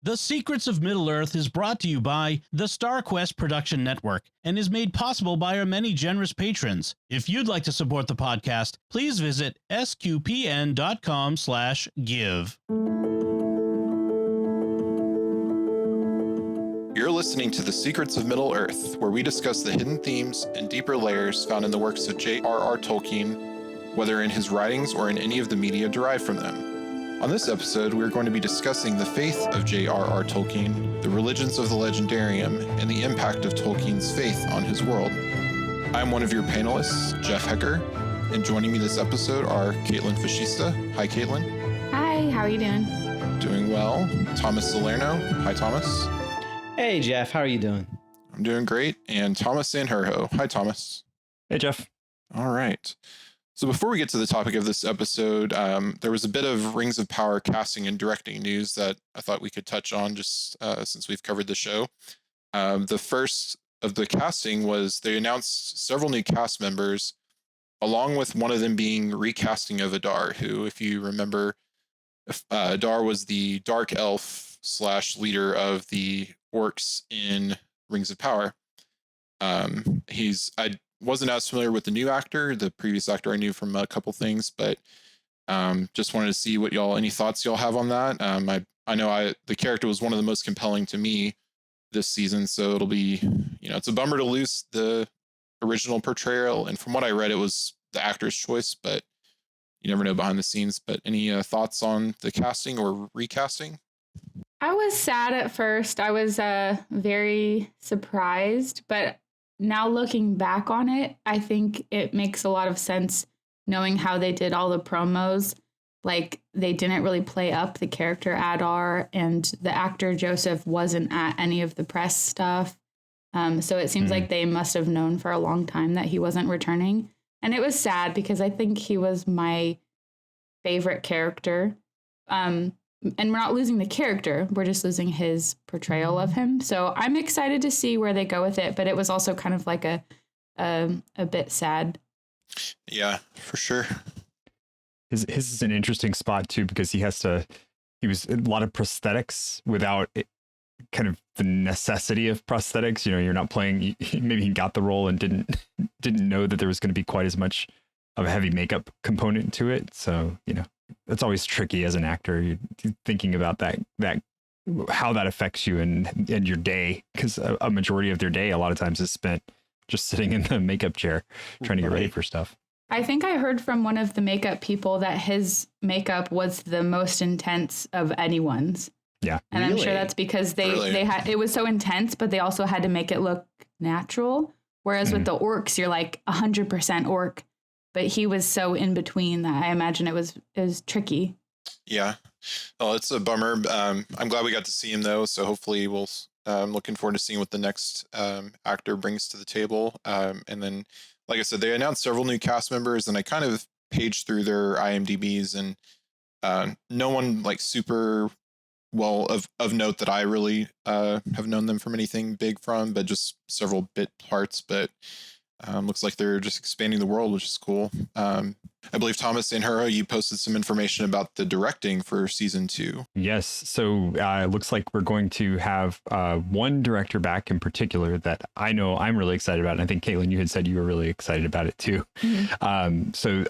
The Secrets of Middle-earth is brought to you by the StarQuest Production Network and is made possible by our many generous patrons. If you'd like to support the podcast, please visit sqpn.com/give. You're listening to The Secrets of Middle-earth, where we discuss the hidden themes and deeper layers found in the works of J.R.R. Tolkien, whether in his writings or in any of the media derived from them. On this episode, we're going to be discussing the faith of J.R.R. Tolkien, the religions of the Legendarium, and the impact of Tolkien's faith on his world. I'm one of your panelists, Jeff Haecker, and joining me this episode are Kaitlyn Facista. Hi, Kaitlyn. Hi, how are you doing? Doing well. Thomas Salerno. Hi, Thomas. Hey, Jeff, how are you doing? I'm doing great. And Thomas Sanjurjo. Hi, Thomas. Hey, Jeff. All right. So before we get to the topic of this episode, there was a bit of Rings of Power casting and directing news that I thought we could touch on just since we've covered the show. The first of the casting was they announced several new cast members, along with one of them being recasting of Adar, who, if you remember, Adar was the dark elf / leader of the orcs in Rings of Power. I wasn't as familiar with the new actor. The previous actor I knew from a couple things, but just wanted to see what any thoughts y'all have on that. I know the character was one of the most compelling to me this season, so it'll be, it's a bummer to lose the original portrayal. And from what I read, it was the actor's choice, but you never know behind the scenes. But any thoughts on the casting or recasting? I was sad at first. I was very surprised, but now looking back on it, I think it makes a lot of sense knowing how they did all the promos. Like, they didn't really play up the character Adar, and the actor Joseph wasn't at any of the press stuff. So it seems like they must have known for a long time that he wasn't returning. And it was sad because I think he was my favorite character. And we're not losing the character, we're just losing his portrayal of him. So I'm excited to see where they go with it, but it was also kind of like a bit sad. Yeah, for sure. His is an interesting spot too, because he was a lot of prosthetics without kind of the necessity of prosthetics. You're not playing, maybe he got the role and didn't know that there was going to be quite as much of a heavy makeup component to it. So, it's always tricky as an actor. You're thinking about that how that affects you and your day, because a majority of their day a lot of times is spent just sitting in the makeup chair trying to get ready for stuff. I think I heard from one of the makeup people that his makeup was the most intense of anyone's. Yeah. And really? I'm sure that's because they had, it was so intense, but they also had to make it look natural. Whereas with the orcs, you're like 100% orc. But he was so in between that I imagine it was tricky. Yeah. Well, it's a bummer. I'm glad we got to see him, though. So hopefully I'm looking forward to seeing what the next actor brings to the table. And then, like I said, they announced several new cast members, and I kind of paged through their IMDb's, and no one like super well of note that I really have known them from anything big from, but just several bit parts. But looks like they're just expanding the world, which is cool. I believe Thomas Sanjurjo, you posted some information about the directing for season 2. Yes. So it looks like we're going to have one director back in particular that I know I'm really excited about. And I think, Kaitlyn, you had said you were really excited about it too. Mm-hmm. So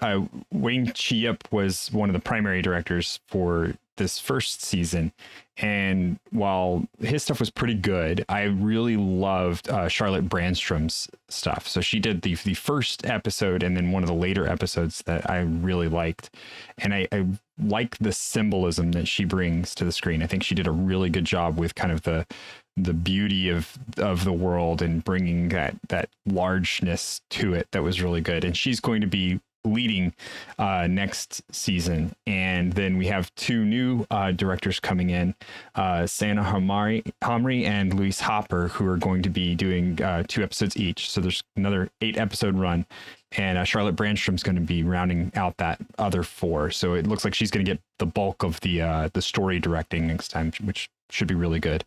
Wayne Chiep was one of the primary directors for this first season. And while his stuff was pretty good, I really loved Charlotte Brandstrom's stuff. So she did the first episode and then one of the later episodes that I really liked. And I like the symbolism that she brings to the screen. I think she did a really good job with kind of the beauty of the world and bringing that largeness to it. That was really good. And she's going to be leading next season. And then we have two new directors coming in, Sana Hamri and Luis Hopper, who are going to be doing 2 episodes each. So there's another 8 episode run, and Charlotte Brandstrom's going to be rounding out that other 4. So it looks like she's going to get the bulk of the story directing next time, which should be really good.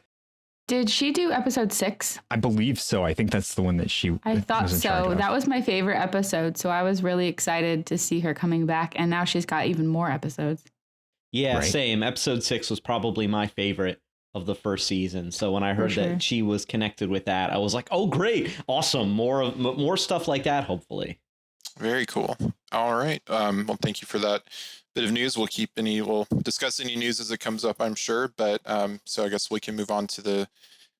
Did she do episode 6? I believe so. I think that's the one that I thought so. That was my favorite episode. So I was really excited to see her coming back. And now she's got even more episodes. Yeah, right. Same. Episode 6 was probably my favorite. of the first season. So when I heard sure. that she was connected with that, I was like, oh, great. Awesome. More stuff like that, hopefully. Very cool. All right. Well, thank you for that bit of news. We'll discuss any news as it comes up, I'm sure. But so I guess we can move on to the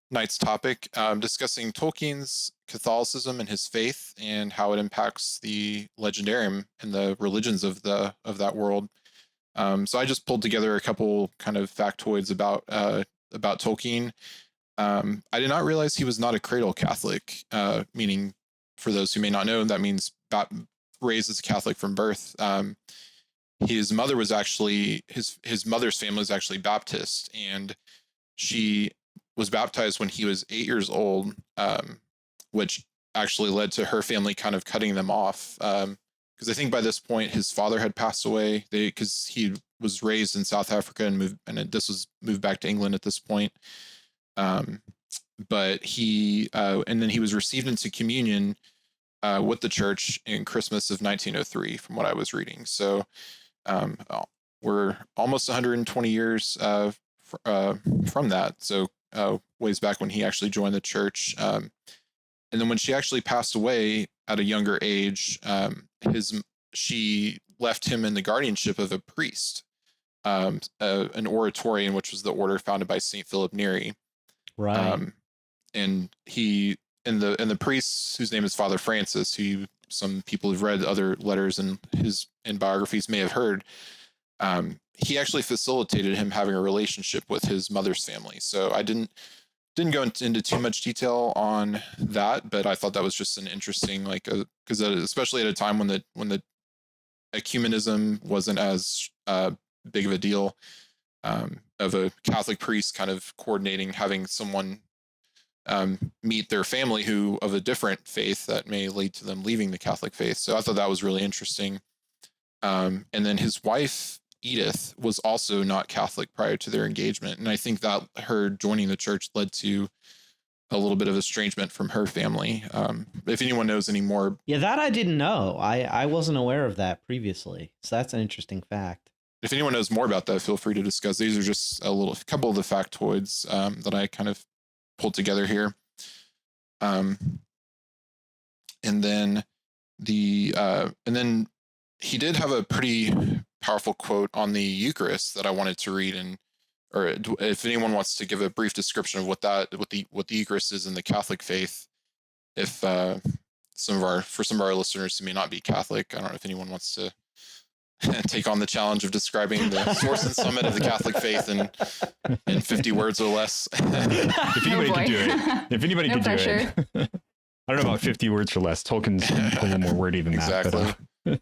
night's topic, discussing Tolkien's Catholicism and his faith and how it impacts the legendarium and the religions of that world. So I just pulled together a couple kind of factoids about Tolkien. I did not realize he was not a cradle Catholic, meaning, for those who may not know, that means raised as a Catholic from birth. His mother was actually his mother's family was actually Baptist, and she was baptized when he was 8 years old, which actually led to her family kind of cutting them off. Because I think by this point his father had passed away. Because he was raised in South Africa and moved back to England at this point. But he and then he was received into communion with the church in Christmas of 1903, from what I was reading. So we're almost 120 years from that. So ways back when he actually joined the church. And then when she actually passed away at a younger age, she left him in the guardianship of a priest, an Oratorian, which was the order founded by St. Philip Neri. Right. And the priest, whose name is Father Francis, who some people who've read other letters and biographies may have heard, he actually facilitated him having a relationship with his mother's family. So I didn't go into too much detail on that, but I thought that was just an interesting, because especially at a time when the ecumenism wasn't as big of a deal, of a Catholic priest kind of coordinating, having someone meet their family who of a different faith that may lead to them leaving the Catholic faith. So I thought that was really interesting. And then his wife, Edith, was also not Catholic prior to their engagement. And I think that her joining the church led to a little bit of estrangement from her family. If anyone knows any more. Yeah, that I didn't know. I wasn't aware of that previously. So that's an interesting fact. If anyone knows more about that, feel free to discuss. These are just a couple of the factoids that I kind of pulled together here. And then he did have a pretty powerful quote on the Eucharist that I wanted to read, or if anyone wants to give a brief description of what the Eucharist is in the Catholic faith, if some of our listeners who may not be Catholic, I don't know if anyone wants to take on the challenge of describing the source and summit of the Catholic faith in 50 words or less. If anybody can do it. If anybody No can pressure. do it. I don't know about 50 words or less. Tolkien's a little more wordy than Exactly. that. But,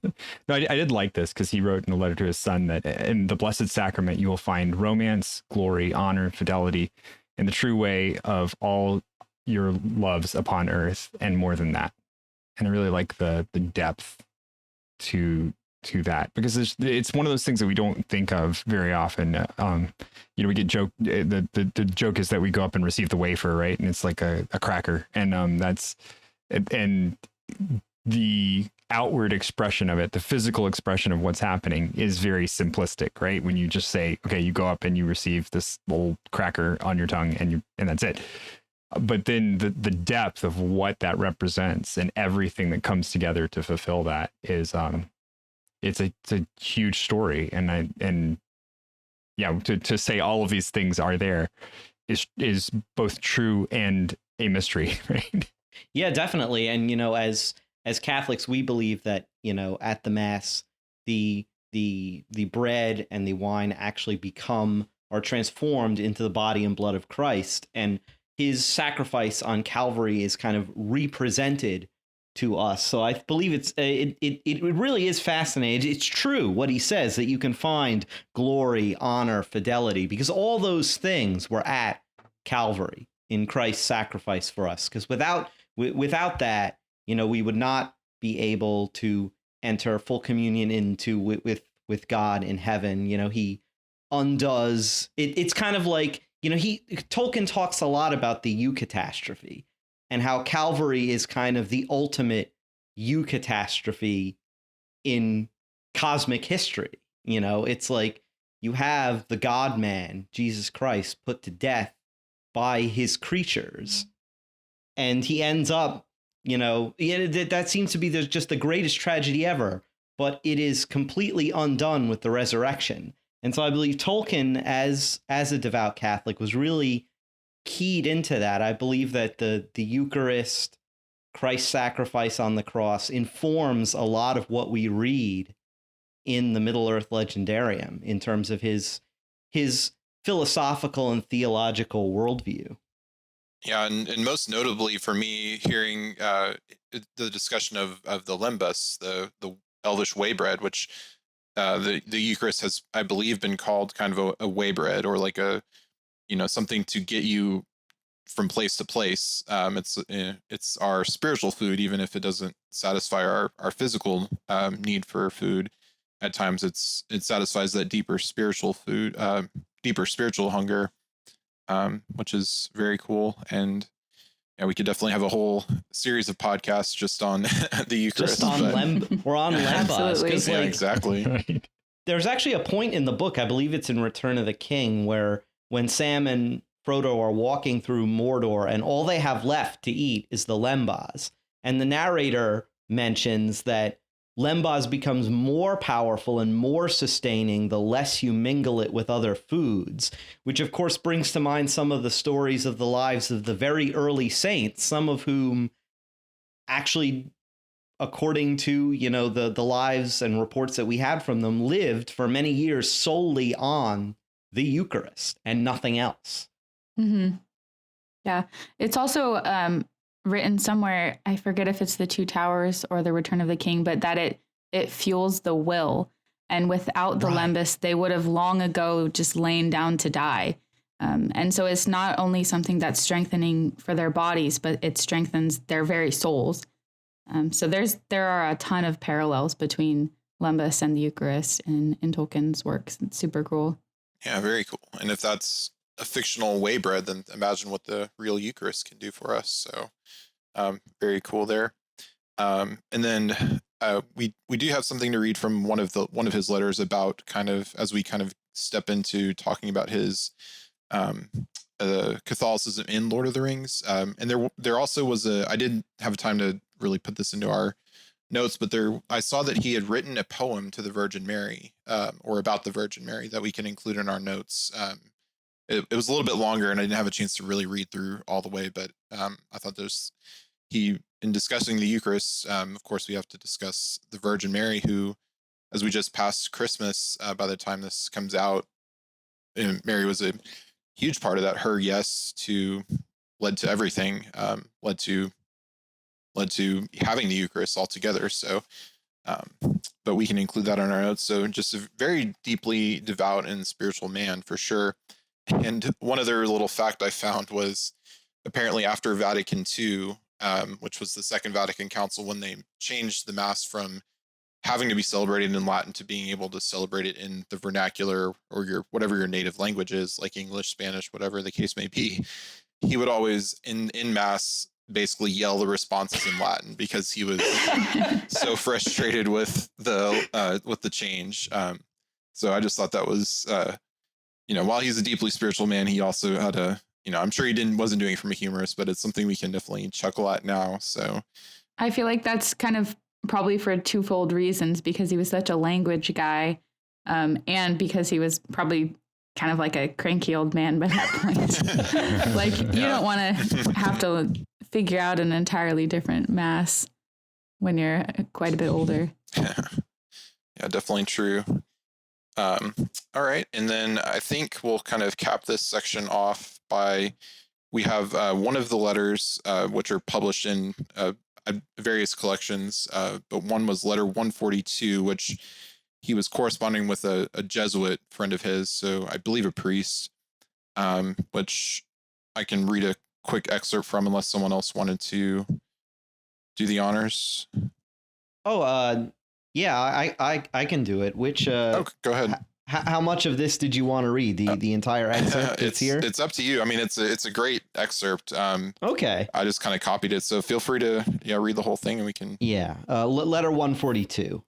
no, I did like this because he wrote in a letter to his son that in the Blessed Sacrament, you will find romance, glory, honor, fidelity, and the true way of all your loves upon earth, and more than that. And I really like the depth to that, because it's one of those things that we don't think of very often. We get the joke is that we go up and receive the wafer, right? And it's like a cracker, and and the outward expression of it, the physical expression of what's happening, is very simplistic, right? When you just say, okay, you go up and you receive this little cracker on your tongue, and that's it. But then the depth of what that represents and everything that comes together to fulfill that is it's a huge story. And to say all of these things are there is both true and a mystery, right? Yeah, definitely. And as Catholics, we believe that at the Mass, the bread and the wine actually are transformed into the body and blood of Christ, and his sacrifice on Calvary is kind of represented to us. So I believe it really is fascinating. It's true what he says, that you can find glory, honor, fidelity, because all those things were at Calvary in Christ's sacrifice for us. Because without that, we would not be able to enter full communion into with God in heaven. He undoes it. It's kind of like, Tolkien talks a lot about the eucatastrophe, and how Calvary is kind of the ultimate eucatastrophe in cosmic history. It's like you have the God-man, Jesus Christ, put to death by his creatures. And he ends up, that seems to be just the greatest tragedy ever, but it is completely undone with the resurrection. And so I believe Tolkien, as a devout Catholic, was really keyed into that. I believe that the Eucharist, Christ's sacrifice on the cross, informs a lot of what we read in the Middle-earth Legendarium in terms of his philosophical and theological worldview. Yeah, and most notably for me, hearing the discussion of the lembas, the elvish way bread, which the Eucharist has, I believe, been called kind of a way bread, or like a, something to get you from place to place. It's our spiritual food, even if it doesn't satisfy our physical need for food. At times, it satisfies that deeper spiritual food, deeper spiritual hunger, which is very cool. And yeah, we could definitely have a whole series of podcasts just on the Eucharist. Just on we're on lembas. Yeah, exactly. Right. There's actually a point in the book, I believe it's in Return of the King, where when Sam and Frodo are walking through Mordor and all they have left to eat is the lembas. And the narrator mentions that lembas becomes more powerful and more sustaining the less you mingle it with other foods, which of course brings to mind some of the stories of the lives of the very early saints, some of whom actually, according to, the lives and reports that we had from them, lived for many years solely on the Eucharist and nothing else. Mm-hmm. Yeah. It's also written somewhere, I forget if it's the Two Towers or the Return of the King, but that it fuels the will. And without the lembas, they would have long ago just lain down to die. And so it's not only something that's strengthening for their bodies, but it strengthens their very souls. So there are a ton of parallels between lembas and the Eucharist in Tolkien's works. It's super cool. Yeah, very cool. And if that's a fictional way bread, then imagine what the real Eucharist can do for us. So very cool there. And then we do have something to read from one of his letters about kind of, as we kind of step into talking about his Catholicism in Lord of the Rings. And there also was I didn't have time to really put this into our notes, but I saw that he had written a poem to the Virgin Mary, or about the Virgin Mary, that we can include in our notes. It was a little bit longer, and I didn't have a chance to really read through all the way, but I thought in discussing the Eucharist, of course, we have to discuss the Virgin Mary, who, as we just passed Christmas, by the time this comes out, Mary was a huge part of that. Her yes led to everything, led to having the Eucharist altogether. So, but we can include that in our notes. So just a very deeply devout and spiritual man for sure. And one other little fact I found was apparently after Vatican II, which was the Second Vatican Council, when they changed the Mass from having to be celebrated in Latin to being able to celebrate it in the vernacular, or whatever your native language is, like English, Spanish, whatever the case may be, he would always in Mass basically yell the responses in Latin because he was so frustrated with the change. So I just thought that was, while he's a deeply spiritual man, he also had I'm sure he wasn't doing it from a humorist, but it's something we can definitely chuckle at now. So I feel like that's kind of probably for twofold reasons, because he was such a language guy, and because he was probably kind of like a cranky old man by that point. Like, you don't want to have to figure out an entirely different Mass when you're quite a bit older. Yeah, definitely true. All right. And then I think we'll kind of cap this section off by, we have one of the letters, which are published in various collections, but one was letter 142, which he was corresponding with a Jesuit friend of his, so I believe a priest, which I can read a quick excerpt from unless someone else wanted to do the honors. Yeah, I can do it. Which go ahead. How much of this did you want to read? The entire excerpt that's here? It's up to you. I mean, it's a great excerpt. Okay. I just kind of copied it, so feel free to read the whole thing, and we can. Yeah. Letter 142.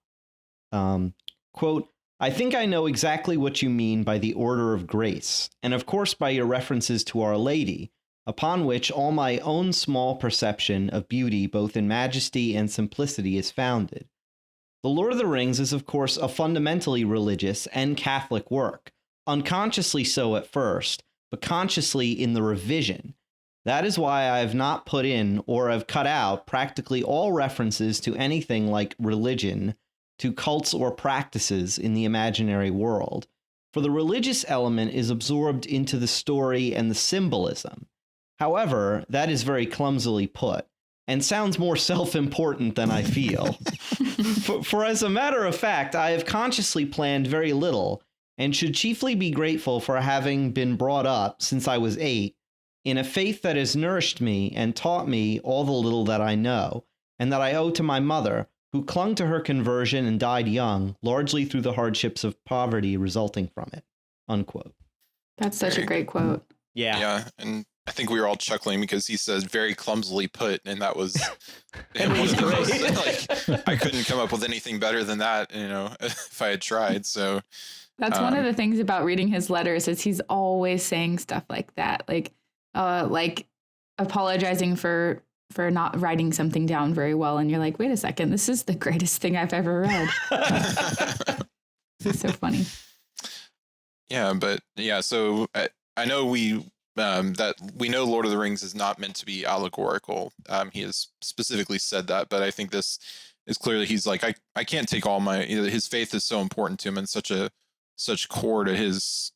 Quote, I think I know exactly what you mean by the order of grace, and of course by your references to Our Lady, upon which all my own small perception of beauty both in majesty and simplicity is founded. The Lord of the Rings is of course a fundamentally religious and Catholic work, unconsciously so at first, but consciously in the revision. That is why I have not put in or have cut out practically all references to anything like religion, to cults or practices in the imaginary world, for the religious element is absorbed into the story and the symbolism. However, that is very clumsily put, and sounds more self-important than I feel. for as a matter of fact, I have consciously planned very little, and should chiefly be grateful for having been brought up, since I was 8, in a faith that has nourished me and taught me all the little that I know, and that I owe to my mother, who clung to her conversion and died young, largely through the hardships of poverty resulting from it. Unquote. That's such a great quote. Yeah. Yeah, and I think we were all chuckling because he says very clumsily put, and that was one of the most, like, I couldn't come up with anything better than that, you know, if I had tried. So that's one of the things about reading his letters is he's always saying stuff like that, like apologizing for not writing something down very well, and you're like, wait a second, this is the greatest thing I've ever read. This is so funny. Yeah, but yeah, so I know that we know Lord of the Rings is not meant to be allegorical. He has specifically said that, but I think this is clearly, he's like, I can't take all my, you know, his faith is so important to him and such core to his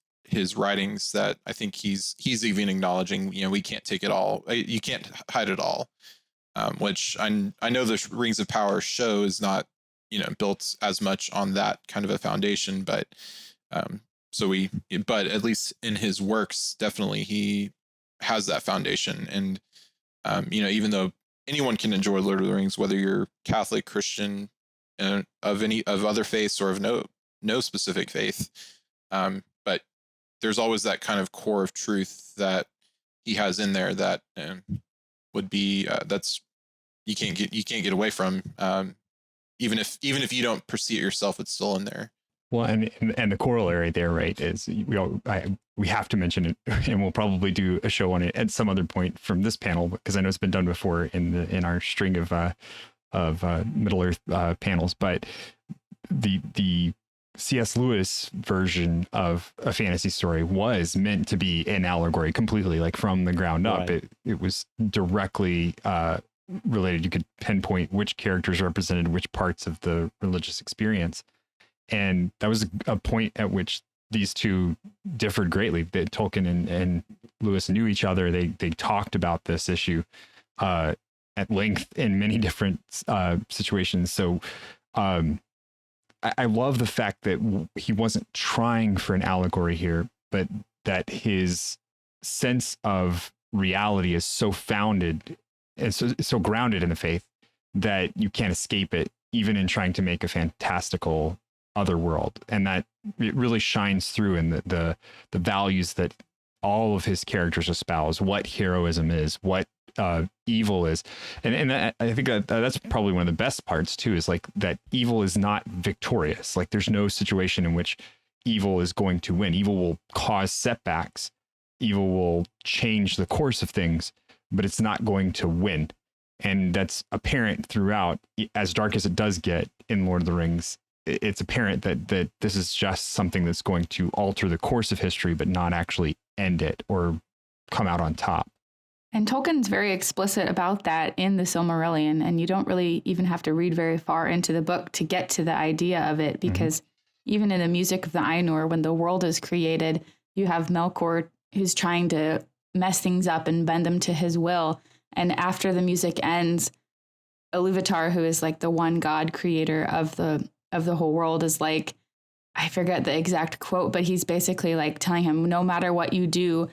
writings that I think he's even acknowledging, you know, we can't take it all. You can't hide it all. Which I know the Rings of Power show is not, you know, built as much on that kind of a foundation, but but at least in his works, definitely he has that foundation. And, you know, even though anyone can enjoy Lord of the Rings, whether you're Catholic, Christian, of other faiths or of no specific faith, but there's always that kind of core of truth that he has in there that would be that's you can't get away from. Even if you don't perceive it yourself, it's still in there. Well, and the corollary there, right, is we have to mention it, and we'll probably do a show on it at some other point from this panel, because I know it's been done before in our string of Middle Earth panels. But the C.S. Lewis version of a fantasy story was meant to be an allegory completely, like from the ground up. Right. It was directly related. You could pinpoint which characters represented which parts of the religious experience. And that was a point at which these two differed greatly. That Tolkien and Lewis knew each other. They talked about this issue at length in many different situations. So I love the fact that he wasn't trying for an allegory here, but that his sense of reality is so founded and so grounded in the faith that you can't escape it, even in trying to make a fantastical other world. And that it really shines through in the values that all of his characters espouse, what heroism is, what evil is. And I think that's probably one of the best parts too, is like that evil is not victorious. Like there's no situation in which evil is going to win. Evil will cause setbacks. Evil will change the course of things, but it's not going to win. And that's apparent throughout, as dark as it does get in Lord of the Rings. It's apparent that this is just something that's going to alter the course of history, but not actually end it or come out on top. And Tolkien's very explicit about that in the Silmarillion, and you don't really even have to read very far into the book to get to the idea of it, because even in the music of the Ainur, when the world is created, you have Melkor who's trying to mess things up and bend them to his will. And after the music ends, Iluvatar, who is like the one god creator of the whole world, is like, I forget the exact quote, but he's basically like telling him, no matter what you do,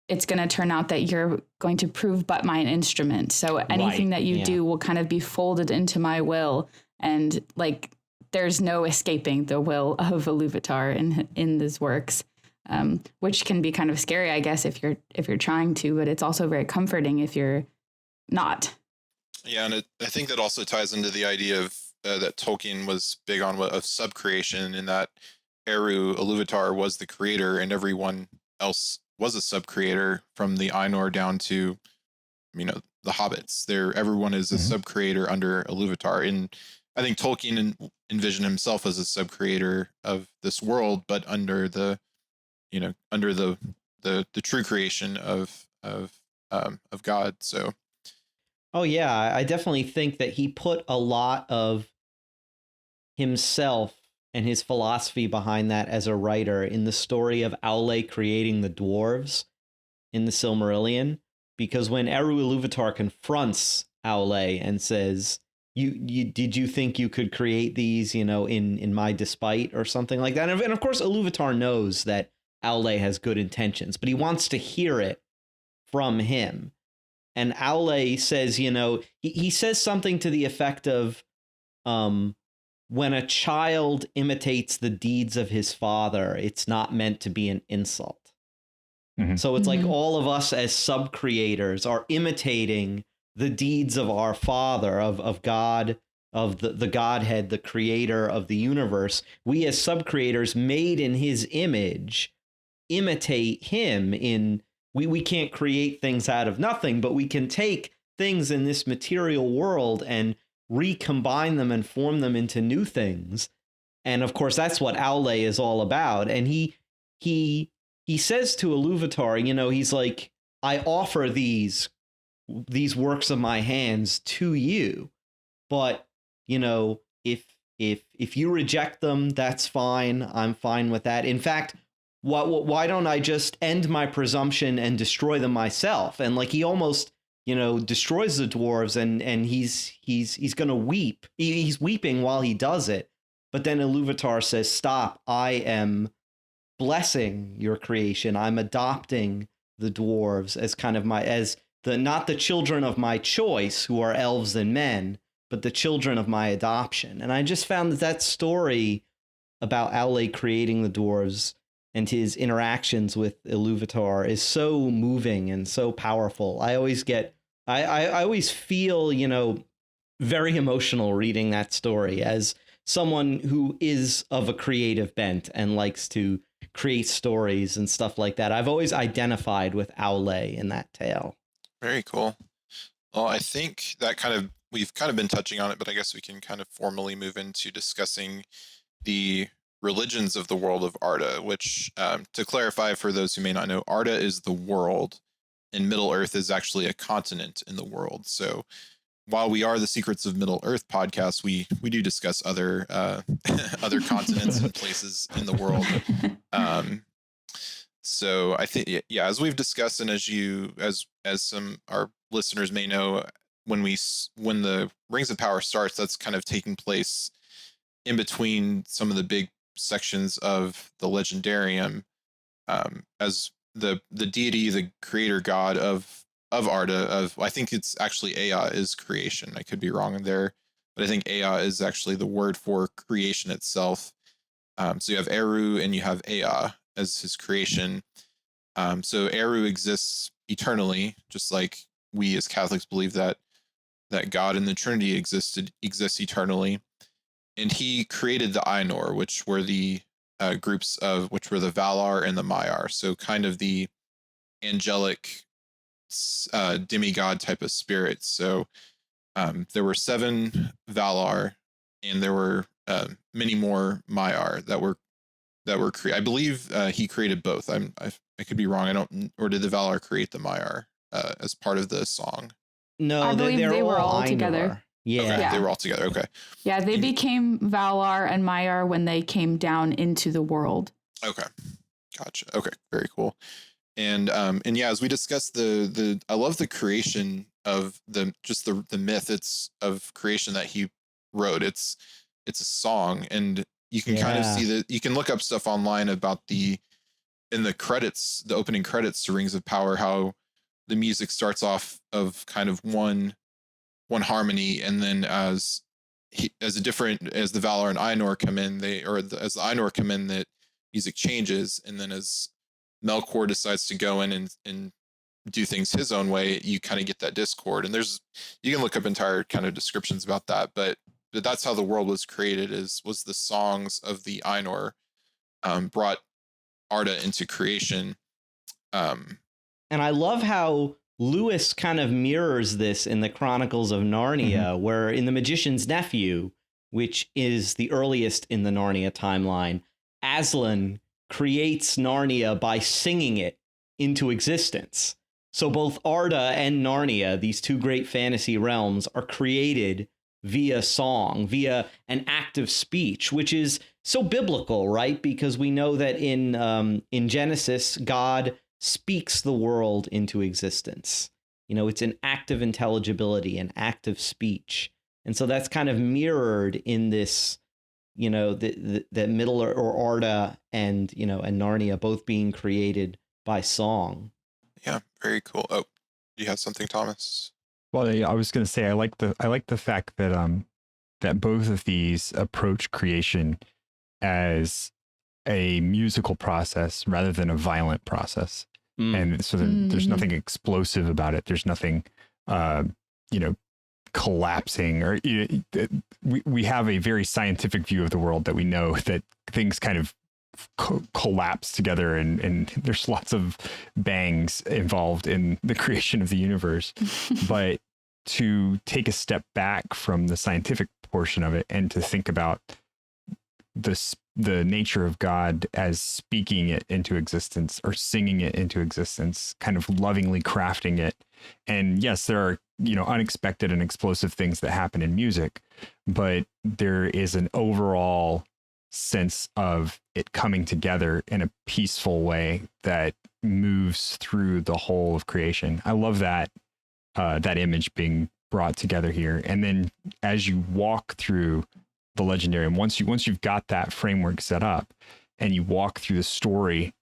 it's going to turn out that you're going to prove but mine instrument. So anything that you do will kind of be folded into my will. And like, there's no escaping the will of Iluvatar in these works, which can be kind of scary, I guess, if you're trying to, but it's also very comforting if you're not. Yeah. And I think that also ties into the idea of that Tolkien was big on of subcreation, in that Eru Iluvatar was the creator, and everyone else was a sub-creator, from the Ainur down to, the hobbits. Everyone is a sub-creator under Iluvatar. And I think Tolkien envisioned himself as a sub-creator of this world, but under the true creation of God. So, oh yeah, I definitely think that he put a lot of himself and his philosophy behind that as a writer in the story of Aule creating the dwarves in the Silmarillion. Because when Eru Iluvatar confronts Aule and says, did you think you could create these, in my despite, or something like that? And of course, Iluvatar knows that Aule has good intentions, but he wants to hear it from him. And Aule says, he says something to the effect of, when a child imitates the deeds of his father, it's not meant to be an insult. So it's like all of us as sub-creators are imitating the deeds of our father, of God, of the Godhead, the creator of the universe. We as sub-creators made in his image imitate him in, we can't create things out of nothing, but we can take things in this material world and recombine them and form them into new things. And of course, that's what Aule is all about. And he says to Iluvatar, he's like, I offer these works of my hands to you, but if you reject them, that's fine. I'm fine with that. In fact, why don't I just end my presumption and destroy them myself? And like, he almost destroys the dwarves, and he's gonna weep. He's weeping while he does it. But then Iluvatar says, stop, I am blessing your creation. I'm adopting the dwarves as kind of not the children of my choice, who are elves and men, but the children of my adoption. And I just found that story about Aule creating the dwarves and his interactions with Iluvatar is so moving and so powerful. I always feel, very emotional reading that story as someone who is of a creative bent and likes to create stories and stuff like that. I've always identified with Aule in that tale. Very cool. Well, I think that we've kind of been touching on it, but I guess we can kind of formally move into discussing the religions of the world of Arda, which, to clarify for those who may not know, Arda is the world, and Middle-earth is actually a continent in the world. So while we are the Secrets of Middle-earth podcast, we do discuss other other continents and places in the world. So I think, yeah, as we've discussed, and as some our listeners may know, when the Rings of Power starts, that's kind of taking place in between some of the big sections of the Legendarium, as the deity, the creator god of Arda, I think it's actually Ea is creation. I could be wrong in there, but I think Ea is actually the word for creation itself. So you have Eru and you have Ea as his creation. So Eru exists eternally, just like we as Catholics believe that God and the Trinity exists eternally. And he created the Ainur, which were the groups which were the Valar and the Maiar. So kind of the angelic demigod type of spirits. So there were 7 Valar, and there were many more Maiar that were created. I believe he created both. I could be wrong. Or did the Valar create the Maiar as part of the song? No, I believe they were all Ainur. together. Yeah. Okay, they were all together. Okay. Yeah, they became Valar and Maiar when they came down into the world. Okay. Gotcha. Okay. Very cool. And yeah, as we discussed, I love the creation of the myth of creation that he wrote. It's a song, and you can kind of see that. You can look up stuff online about in the credits, the opening credits to Rings of Power, how the music starts off of kind of one harmony, and then as the Valar and Ainur come in, as the Ainur come in, that music changes, and then as Melkor decides to go in and do things his own way, you kind of get that discord. And you can look up entire kind of descriptions about that, but that's how the world was created. Was the songs of the Ainur brought Arda into creation. And I love how Lewis kind of mirrors this in the Chronicles of Narnia, where in The Magician's Nephew, which is the earliest in the Narnia timeline, Aslan creates Narnia by singing it into existence. So both Arda and Narnia, these two great fantasy realms, are created via song, via an act of speech, which is so biblical, right? Because we know that in Genesis, God speaks the world into existence. You know, it's an act of intelligibility, an act of speech. And so that's kind of mirrored in this, you know, the Middle or Arda and, you know, and Narnia both being created by song. Yeah, very cool. Oh, do you have something, Thomas? Well, yeah, I was going to say I like the fact that that both of these approach creation as a musical process rather than a violent process. And so there's nothing explosive about it. There's nothing, you know, collapsing, or we have a very scientific view of the world that we know that things kind of collapse together, and there's lots of bangs involved in the creation of the universe. But to take a step back from the scientific portion of it and to think about the nature of God as speaking it into existence or singing it into existence, kind of lovingly crafting it. And yes, there are, you know, unexpected and explosive things that happen in music, but there is an overall sense of it coming together in a peaceful way that moves through the whole of creation. I love that that image being brought together here. And then as you walk through the Legendarium, once you've got that framework set up and you walk through the story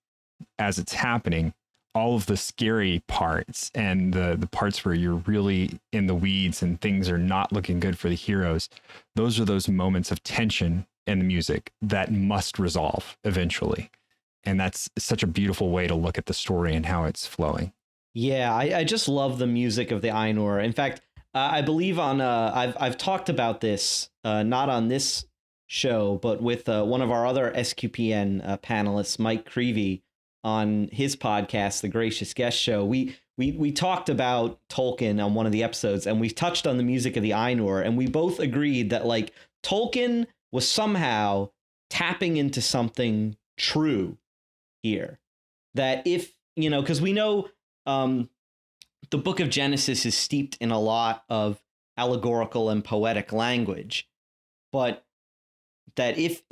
as it's happening, all of the scary parts and the parts where you're really in the weeds and things are not looking good for the heroes, those are those moments of tension in the music that must resolve eventually. And that's such a beautiful way to look at the story and how it's flowing. Yeah, I just love the music of the Ainur. In fact, I believe on I've talked about this not on this show, but with one of our other SQPN panelists, Mike Creevy, on his podcast, The Gracious Guest Show. We talked about Tolkien on one of the episodes, and we touched on the music of the Ainur, and we both agreed that like Tolkien was somehow tapping into something true here. That if, you know, because we know the book of Genesis is steeped in a lot of allegorical and poetic language, but that if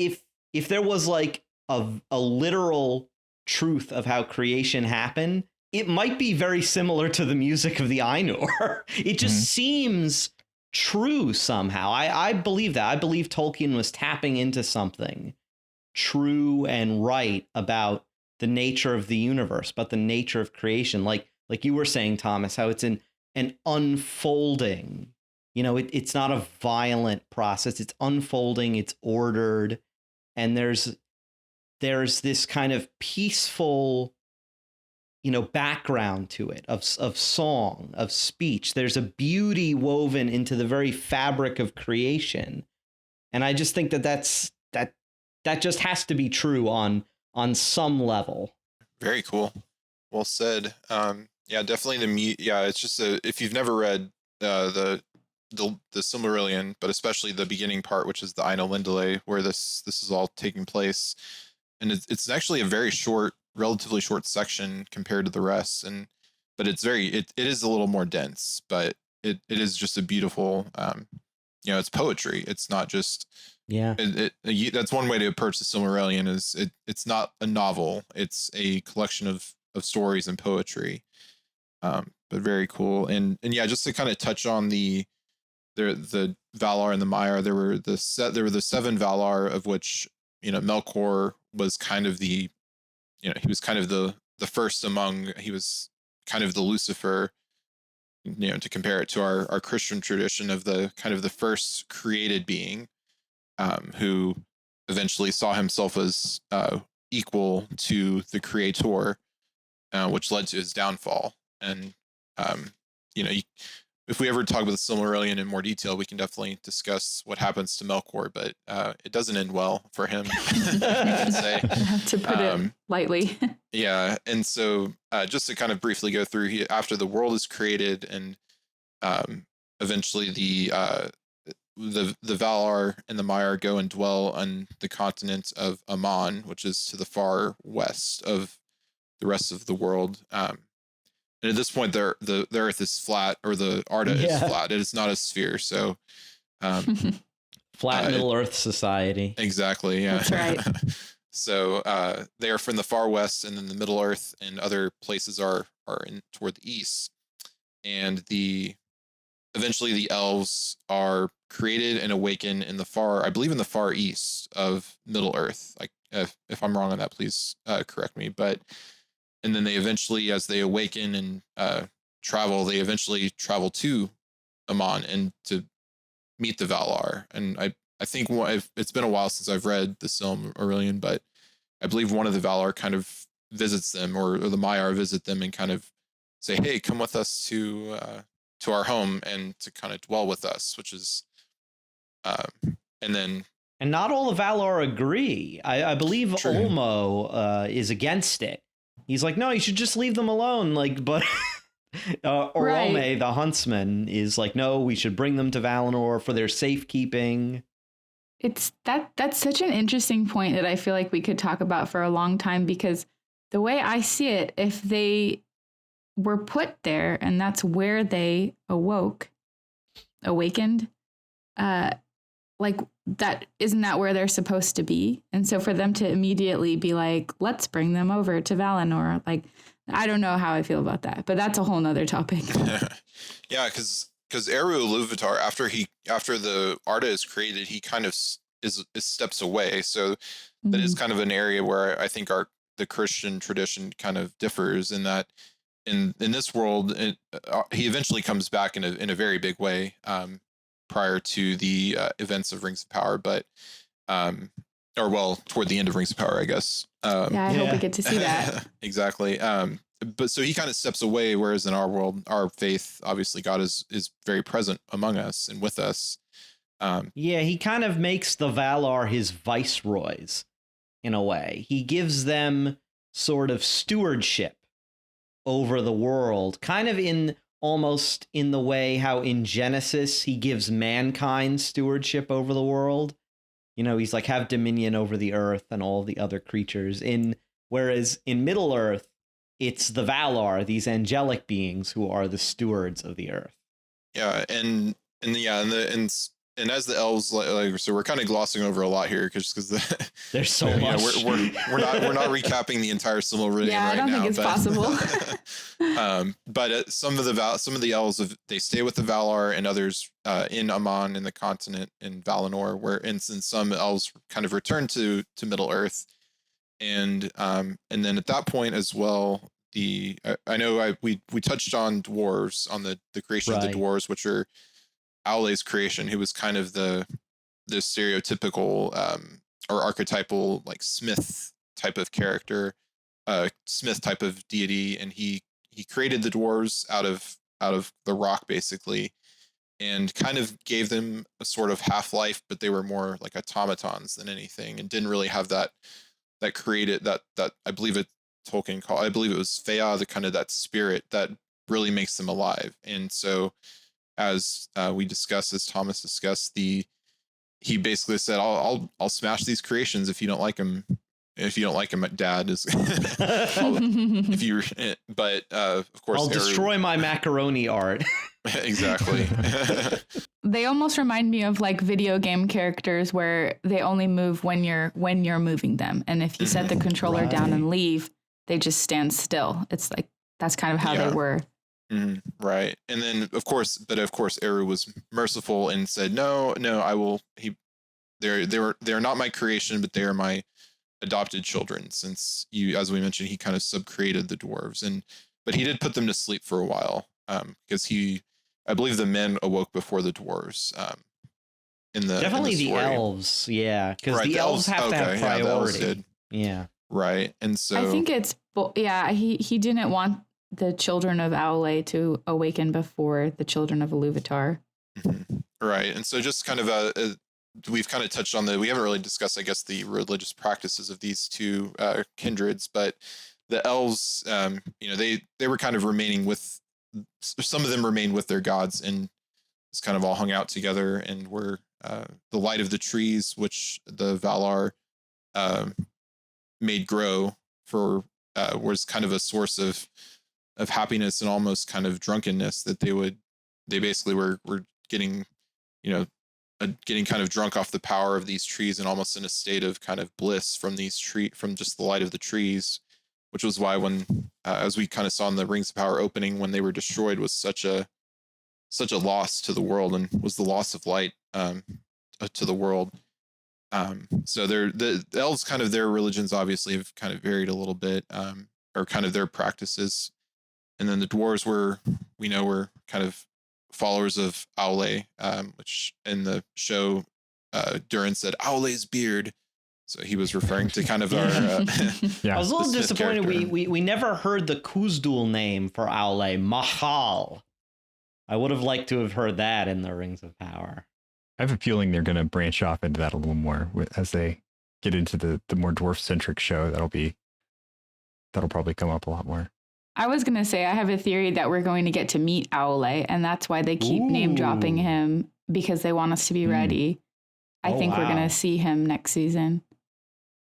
there was like a literal truth of how creation happened, it might be very similar to the music of the Ainur. It just seems true somehow. I believe that. I believe Tolkien was tapping into something true and right about the nature of the universe, about the nature of creation. Like you were saying, Thomas, how it's an unfolding. You know, it's not a violent process. It's unfolding. It's ordered, and there's this kind of peaceful, you know, background to it of song, of speech. There's a beauty woven into the very fabric of creation, and I just think that just has to be true on some level. Very cool. Well said. Yeah, definitely it's just if you've never read the Silmarillion, but especially the beginning part, which is the Ainulindale, where this is all taking place, and it's actually a very relatively short section compared to the rest, but it is a little more dense, but it is just a beautiful, you know, it's poetry. It's not just that's one way to approach the Silmarillion. Is it's not a novel. It's a collection of stories and poetry. But very cool. And yeah, just to kind of touch on the Valar and the Maiar, there were the seven Valar, of which, you know, Melkor was kind of he was kind of the first among. He was kind of the Lucifer, you know, to compare it to our Christian tradition of the kind of the first created being, who eventually saw himself as equal to the Creator, which led to his downfall. And you know, if we ever talk about the Silmarillion in more detail, we can definitely discuss what happens to Melkor, but it doesn't end well for him, you can say. To put it lightly. Yeah, and so just to kind of briefly go through, after the world is created, and eventually the Valar and the Maiar go and dwell on the continent of Aman, which is to the far west of the rest of the world. And at this point, the Earth is flat, or the Arda is flat. It is not a sphere. So, flat Middle Earth society. Exactly. Yeah. That's right. So they are from the far west, and then the Middle Earth and other places are in toward the east. And eventually the elves are created and awaken in the far east of Middle Earth. Like if I'm wrong on that, please correct me. And then they eventually, as they awaken and travel, they eventually travel to Aman and to meet the Valar. And I think it's been a while since I've read the Silmarillion, but I believe one of the Valar kind of visits them, or the Maiar visit them and kind of say, "Hey, come with us to our home and to kind of dwell with us," which is, and not all the Valar agree. I believe True. Olmo is against it. He's like, no, you should just leave them alone. Like, but Orome, the huntsman, is like, no, we should bring them to Valinor for their safekeeping. That's such an interesting point that I feel like we could talk about for a long time, because the way I see it, if they were put there and that's where they awakened, like, that isn't that where they're supposed to be? And so for them to immediately be like, let's bring them over to Valinor, like, I don't know how I feel about that, but that's a whole nother topic. Yeah, because Eru Ilúvatar, after the Arda is created, he kind of is steps away. So that is kind of an area where I think the Christian tradition kind of differs, in that in this world, he eventually comes back in a very big way. Prior to the events of Rings of Power, but toward the end of Rings of Power, I guess. I hope we get to see that. Exactly. But so he kind of steps away, whereas in our world, our faith, obviously God is very present among us and with us. He kind of makes the Valar his viceroys in a way. He gives them sort of stewardship over the world, kind of almost in the way how in Genesis he gives mankind stewardship over the world. You know, he's like, have dominion over the earth and all the other creatures. Whereas in Middle Earth, it's the Valar, these angelic beings, who are the stewards of the earth. Yeah, and as the elves, like, so we're kind of glossing over a lot here because there's so much. We're not recapping the entire Silmarillion right now. I don't think it's possible. But some of the elves, they stay with the Valar, and others in Aman, in the continent in Valinor, and some elves kind of return to Middle Earth, and then at that point as well, we touched on dwarves, on the creation of the dwarves, which are Aule's creation, who was kind of the stereotypical or archetypal, like, smith type of character, smith type of deity, and he created the dwarves out of the rock, basically, and kind of gave them a sort of half-life, but they were more like automatons than anything, and didn't really have that created that I believe Tolkien called, I believe it was Fea, the kind of that spirit that really makes them alive. And so, as we discussed, as Thomas discussed, he basically said, I'll smash these creations if you don't like them. If you don't like them, Dad is. But of course, I'll destroy my macaroni art. Exactly. They almost remind me of like video game characters where they only move when you're moving them, and if you set the controller down and leave, they just stand still. It's like that's kind of how they were. Right. And then of course Eru was merciful and said, no, I will. They're not my creation, but they are my adopted children, since as we mentioned, he kind of subcreated the dwarves, but he did put them to sleep for a while, because I believe the men awoke before the dwarves. Definitely the elves, because the elves have to have priority. Right. And so I think it's he didn't want the children of Aule to awaken before the children of Iluvatar. Right. And so just kind of we've kind of touched on we haven't really discussed, I guess, the religious practices of these two kindreds, but the elves, they were kind of remaining with, some of them remained with their gods and it's kind of all hung out together and were the light of the trees, which the Valar made grow was kind of a source of happiness and almost kind of drunkenness that they basically were getting, getting kind of drunk off the power of these trees and almost in a state of kind of bliss from from just the light of the trees, which was why when, as we kind of saw in the Rings of Power opening, when they were destroyed was such a loss to the world and was the loss of light to the world. So the elves, kind of their religions obviously have kind of varied a little bit, or kind of their practices. And then the dwarves were kind of followers of Aule, which in the show, Durin said Aule's beard. So he was referring to kind of our. I was a little disappointed we never heard the Khuzdul name for Aule, Mahal. I would have liked to have heard that in the Rings of Power. I have a feeling they're going to branch off into that a little more as they get into the more dwarf-centric show. That'll probably come up a lot more. I was going to say, I have a theory that we're going to get to meet Aule, and that's why they keep name dropping him, because they want us to be ready. I think we're going to see him next season,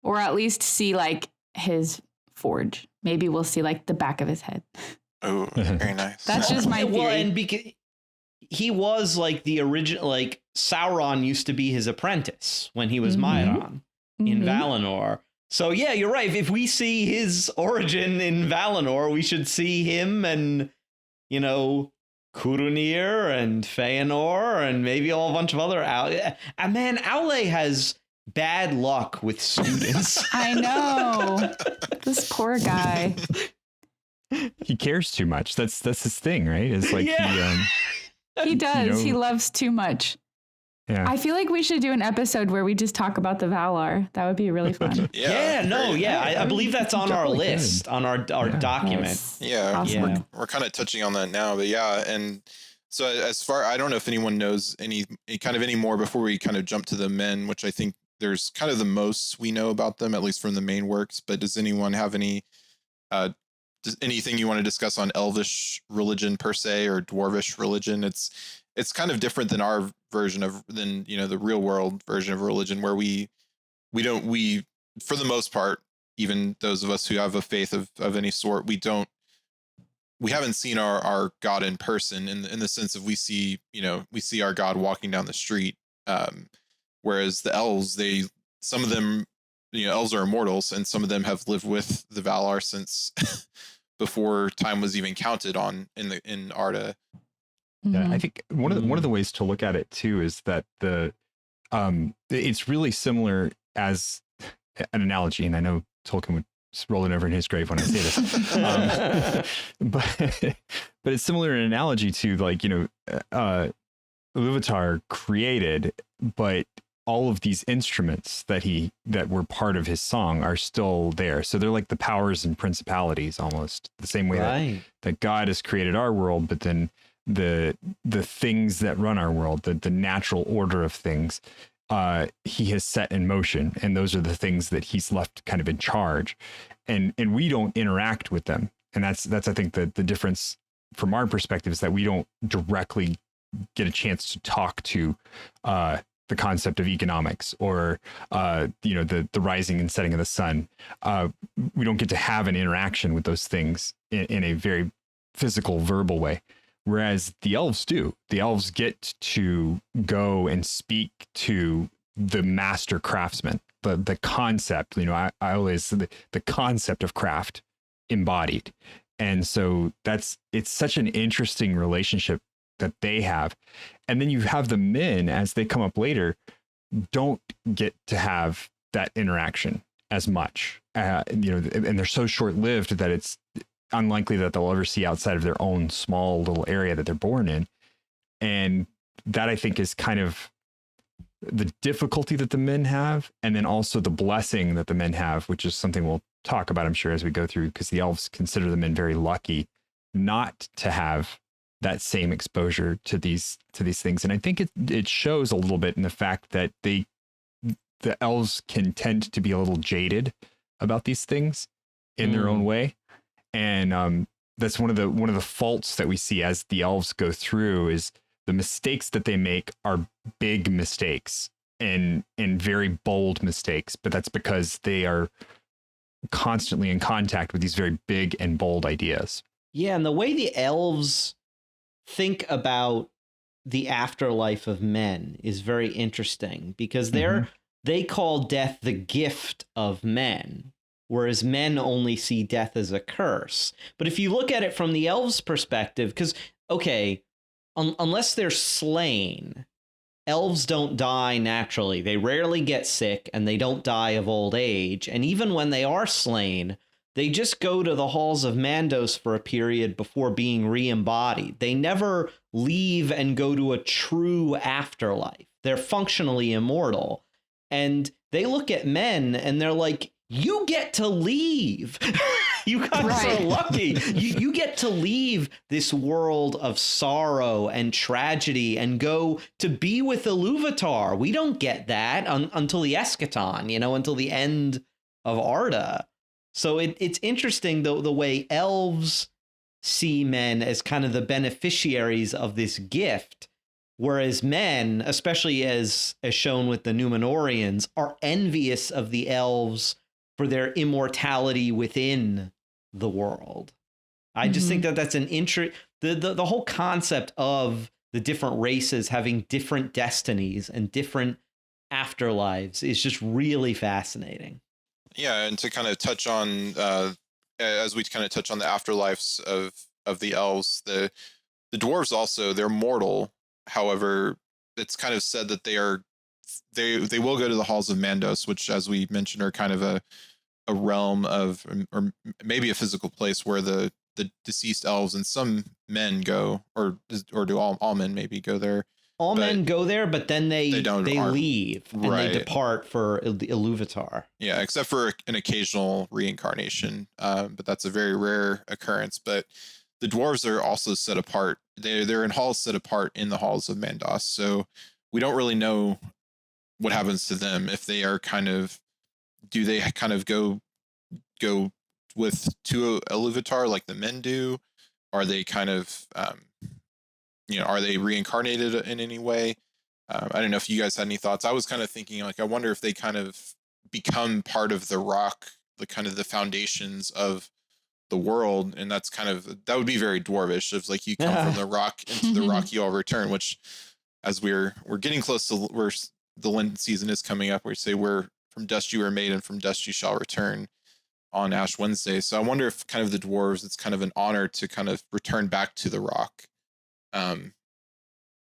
or at least see like his forge. Maybe we'll see like the back of his head. Oh, very nice. That's just my theory. Well, and because he was like the original, like Sauron used to be his apprentice when he was Mairon in Valinor. So yeah, you're right. If we see his origin in Valinor, we should see him and, Curunir and Feanor and maybe a whole bunch of other man, Aule has bad luck with students. I know. This poor guy. He cares too much. That's his thing, right? It's like he does. He loves too much. Yeah. I feel like we should do an episode where we just talk about the Valar. That would be really fun. I believe that's on our list, on our document. Yes. Yeah, Awesome. we're kind of touching on that now, but yeah, and so I don't know if anyone knows any more before we kind of jump to the men, which I think there's kind of the most we know about them, at least from the main works. But does anyone have anything you want to discuss on Elvish religion per se, or Dwarvish religion? It's kind of different than our version than the real world version of religion, where we for the most part, even those of us who have a faith of any sort, we haven't seen our God in person in the sense of we see our God walking down the street. Whereas the elves, some of them, elves are immortals, and some of them have lived with the Valar since before time was even counted on in Arda. Yeah, I think one of the ways to look at it too is that it's really similar as an analogy, and I know Tolkien would roll it over in his grave when I say this, but it's similar in analogy to Iluvatar created, but all of these instruments that were part of his song are still there. So they're like the powers and principalities, almost the same way that God has created our world, but then the things that run our world, the natural order of things, he has set in motion, and those are the things that he's left kind of in charge, and we don't interact with them. And that's I think the difference from our perspective is that we don't directly get a chance to talk to the concept of economics or the rising and setting of the sun. We don't get to have an interaction with those things in a very physical, verbal way. Whereas the elves do. The elves get to go and speak to the master craftsman, the concept, I always, the concept of craft embodied. And so it's such an interesting relationship that they have. And then you have the men, as they come up later, don't get to have that interaction as much, and they're so short-lived that it's unlikely that they'll ever see outside of their own small little area that they're born in. And that, I think, is kind of the difficulty that the men have, and then also the blessing that the men have, which is something we'll talk about, I'm sure, as we go through, because the elves consider the men very lucky not to have that same exposure to these things. And I think it shows a little bit in the fact that the elves can tend to be a little jaded about these things in their own way. And that's one of the faults that we see as the elves go through, is the mistakes that they make are big mistakes and very bold mistakes. But that's because they are constantly in contact with these very big and bold ideas. Yeah, and the way the elves think about the afterlife of men is very interesting, because they call death the gift of men, whereas men only see death as a curse. But if you look at it from the elves' perspective, because, okay, unless they're slain, elves don't die naturally. They rarely get sick, and they don't die of old age. And even when they are slain, they just go to the halls of Mandos for a period before being re-embodied. They never leave and go to a true afterlife. They're functionally immortal. And they look at men and they're like, you get to leave. You guys are lucky. You get to leave this world of sorrow and tragedy and go to be with Iluvatar. We don't get that until the eschaton, until the end of Arda. So it's interesting, though, the way elves see men as kind of the beneficiaries of this gift, whereas men, especially as shown with the Númenóreans, are envious of the elves for their immortality within the world. I just think that that's an the whole concept of the different races having different destinies and different afterlives is just really fascinating. Yeah, and to kind of touch on, as we kind of touch on the afterlives of the elves, the dwarves also, they're mortal. However, it's kind of said that they will go to the halls of Mandos, which, as we mentioned, are kind of a realm of, or maybe a physical place where the deceased elves and some men go, or do all men maybe go there. All men go there, but then they leave and they depart for Iluvatar. Yeah, except for an occasional reincarnation, but that's a very rare occurrence. But the dwarves are also set apart. They're in halls set apart in the halls of Mandos, so we don't really know what happens to them. If they are do they kind of go with to Iluvatar like the men do? Are they kind of are they reincarnated in any way? I don't know if you guys had any thoughts. I was kind of thinking, like, I wonder if they kind of become part of the rock, the kind of the foundations of the world. And that would be very dwarvish. If like you come from the rock into the rock, you all return, which as we're getting close to where the Lent season is coming up, we say we're from dust you were made and from dust you shall return on Ash Wednesday. So I wonder if kind of the dwarves, it's kind of an honor to kind of return back to the rock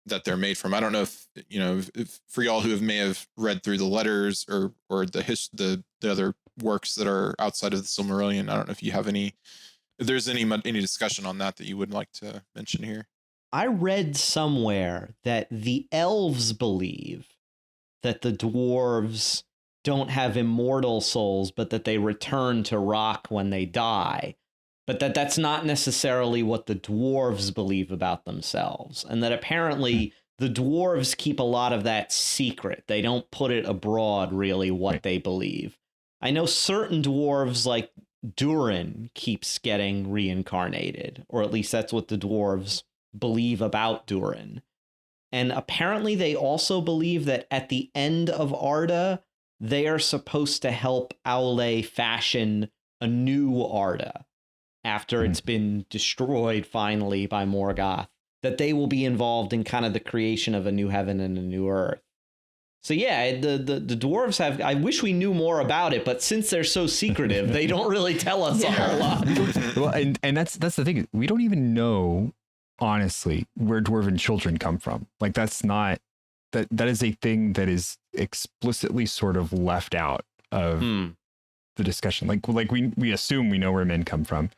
that they're made from. I don't know if for y'all who may have read through the letters or the other works that are outside of the Silmarillion, I don't know if you have if there's any discussion on that you would like to mention here. I read somewhere that the elves believe that the dwarves don't have immortal souls, but that they return to rock when they die. But that's not necessarily what the dwarves believe about themselves. And that apparently the dwarves keep a lot of that secret. They don't put it abroad, really, what they believe. I know certain dwarves, like Durin, keeps getting reincarnated, or at least that's what the dwarves believe about Durin. And apparently they also believe that at the end of Arda, they are supposed to help Aule fashion a new Arda after it's been destroyed finally by Morgoth, that they will be involved in kind of the creation of a new heaven and a new earth. So yeah, the dwarves have, I wish we knew more about it, but since they're so secretive, they don't really tell us a whole lot. Well, and that's the thing. We don't even know, honestly, where dwarven children come from. Like that's not, that is a thing that is explicitly sort of left out of the discussion. Like we assume we know where men come from.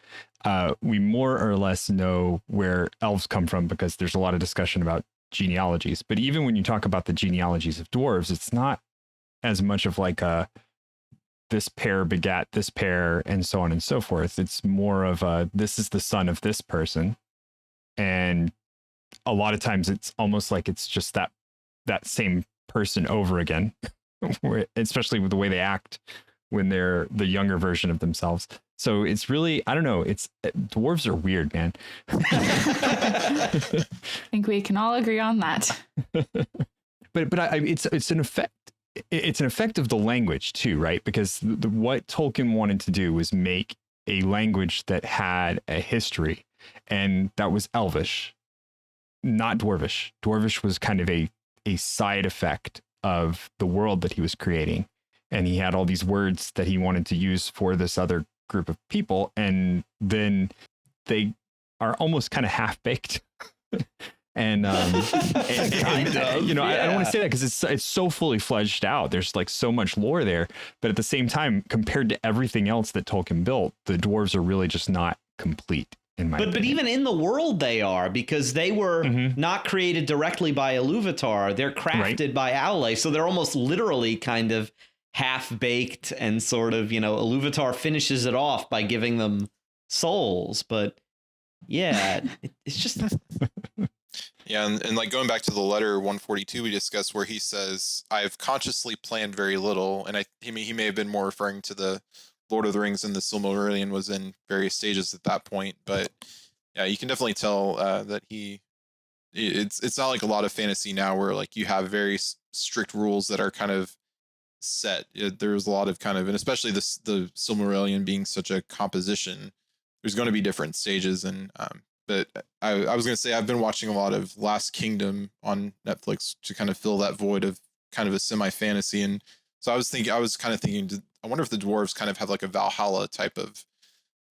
We more or less know where elves come from because there's a lot of discussion about genealogies. But even when you talk about the genealogies of dwarves, it's not as much of like this pair begat this pair and so on and so forth. It's more of a, this is the son of this person. And a lot of times it's almost like it's just that same person over again, especially with the way they act when they're the younger version of themselves. So it's really, I don't know, dwarves are weird, man. I think we can all agree on that. But it's an effect. It's an effect of the language too, right? Because what Tolkien wanted to do was make a language that had a history, and that was Elvish, not Dwarvish. Dwarvish was kind of a side effect of the world that he was creating. And he had all these words that he wanted to use for this other group of people. And then they are almost kind of half baked. And, I don't want to say that because it's so fully fledged out. There's like so much lore there, but at the same time, compared to everything else that Tolkien built, the dwarves are really just not complete in my opinion. But even in the world they are, because they were not created directly by Iluvatar. They're crafted by Aule. So they're almost literally kind of half baked, and sort of, Iluvatar finishes it off by giving them souls. But yeah, it's just... Yeah, and like going back to the letter 142 we discussed, where he says, "I've consciously planned very little," and he may have been more referring to the Lord of the Rings, and the Silmarillion was in various stages at that point. But yeah, you can definitely tell that it's not like a lot of fantasy now, where like you have very strict rules that are kind of set. There's a lot of kind of, and especially the Silmarillion being such a composition, there's going to be different stages, and but I was going to say, I've been watching a lot of Last Kingdom on Netflix to kind of fill that void of kind of a semi-fantasy. And so I was kind of thinking, I wonder if the dwarves kind of have like a Valhalla type of,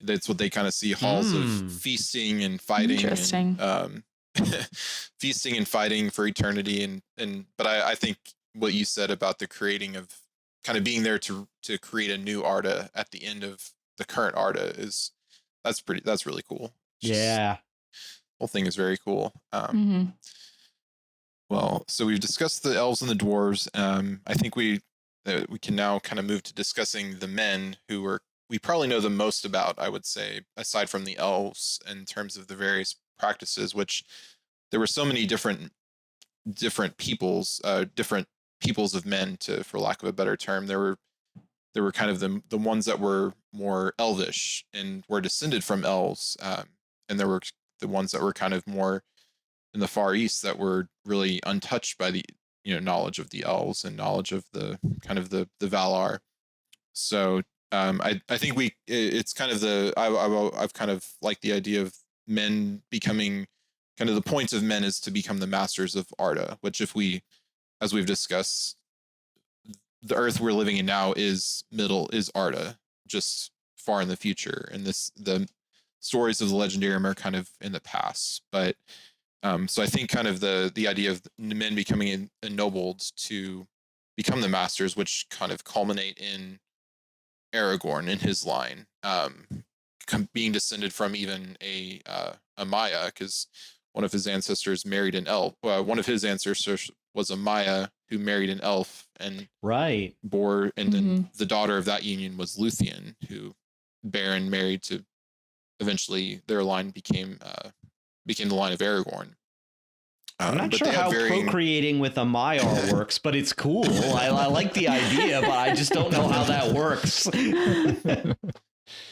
that's what they kind of see, halls of feasting and fighting. Interesting. And, feasting and fighting for eternity. But I think what you said about the creating of kind of being there to create a new Arda at the end of the current Arda that's really cool. Yeah. Whole thing is very cool. Well, so we've discussed the elves and the dwarves. I think we can now kind of move to discussing the men who we probably know the most about, I would say, aside from the elves, in terms of the various practices, which there were so many different peoples of men, for lack of a better term. There were kind of the ones that were more elvish and were descended from elves. And there were the ones that were kind of more in the Far East that were really untouched by the knowledge of the elves and knowledge of the kind of the Valar. So I think it's kind of I've kind of liked the idea of men becoming, kind of the point of men is to become the masters of Arda, which as we've discussed, the Earth we're living in now is Arda, just far in the future, and the stories of the Legendarium are kind of in the past. But so I think kind of the idea of men becoming ennobled to become the masters, which kind of culminate in Aragorn in his line, being descended from even a Maya, because one of his ancestors married an elf. One of his ancestors was a Maya who married an elf and bore, and then the daughter of that union was Luthien, who Beren married to. Eventually, their line became the line of Aragorn. I'm not sure how procreating with a Maiar works, but it's cool. I like the idea, but I just don't know how that works.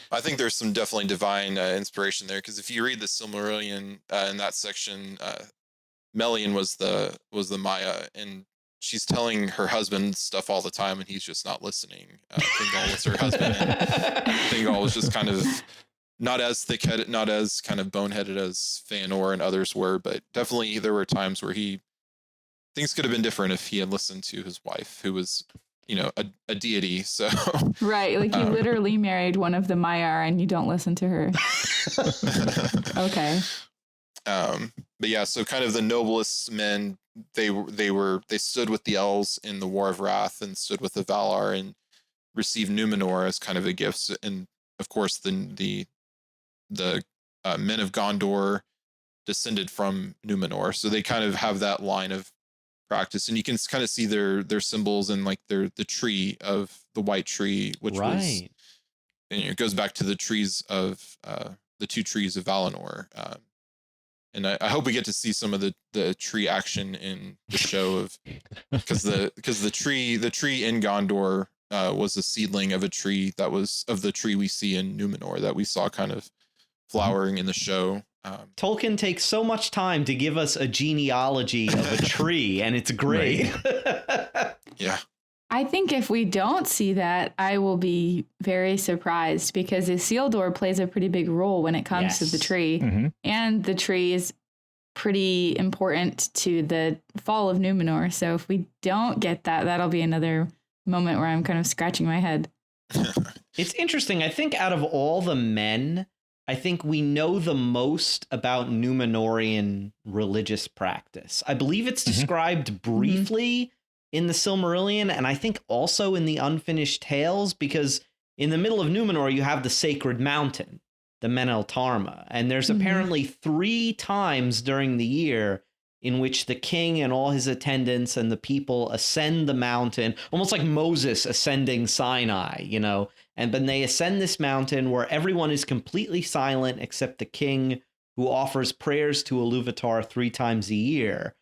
I think there's some definitely divine inspiration there, because if you read the Silmarillion in that section, Melian was the Maya, and she's telling her husband stuff all the time, and he's just not listening. Thingol was her husband, and Thingol was just kind of not as thick-headed, not as kind of boneheaded as Feanor and others were, but definitely there were times where things could have been different if he had listened to his wife, who was, a deity. So right, like you literally married one of the Maiar and you don't listen to her. Okay. But yeah, so kind of the noblest men, they stood with the elves in the War of Wrath and stood with the Valar and received Numenor as kind of a gift, and of course the men of Gondor descended from Numenor, so they kind of have that line of practice, and you can kind of see their symbols and like the tree of the white tree, which was, and it goes back to the trees of the two trees of Valinor. And I hope we get to see some of the tree action in the show of because the tree in Gondor was a seedling of a tree that was of the tree we see in Numenor that we saw kind of flowering in the show. Tolkien takes so much time to give us a genealogy of a tree, and it's great. Right. Yeah. I think if we don't see that, I will be very surprised because Isildur plays a pretty big role when it comes to the tree. Mm-hmm. And the tree is pretty important to the fall of Numenor. So if we don't get that, that'll be another moment where I'm kind of scratching my head. It's interesting. I think out of all the men, I think we know the most about Numenorian religious practice. I believe it's described briefly in the Silmarillion, and I think also in the Unfinished Tales, because in the middle of Numenor, you have the Sacred Mountain, the Menel Tarma, and there's apparently 3 times during the year in which the king and all his attendants and the people ascend the mountain, almost like Moses ascending Sinai, you know, and then they ascend this mountain where everyone is completely silent except the king, who offers prayers to Iluvatar 3 times a year.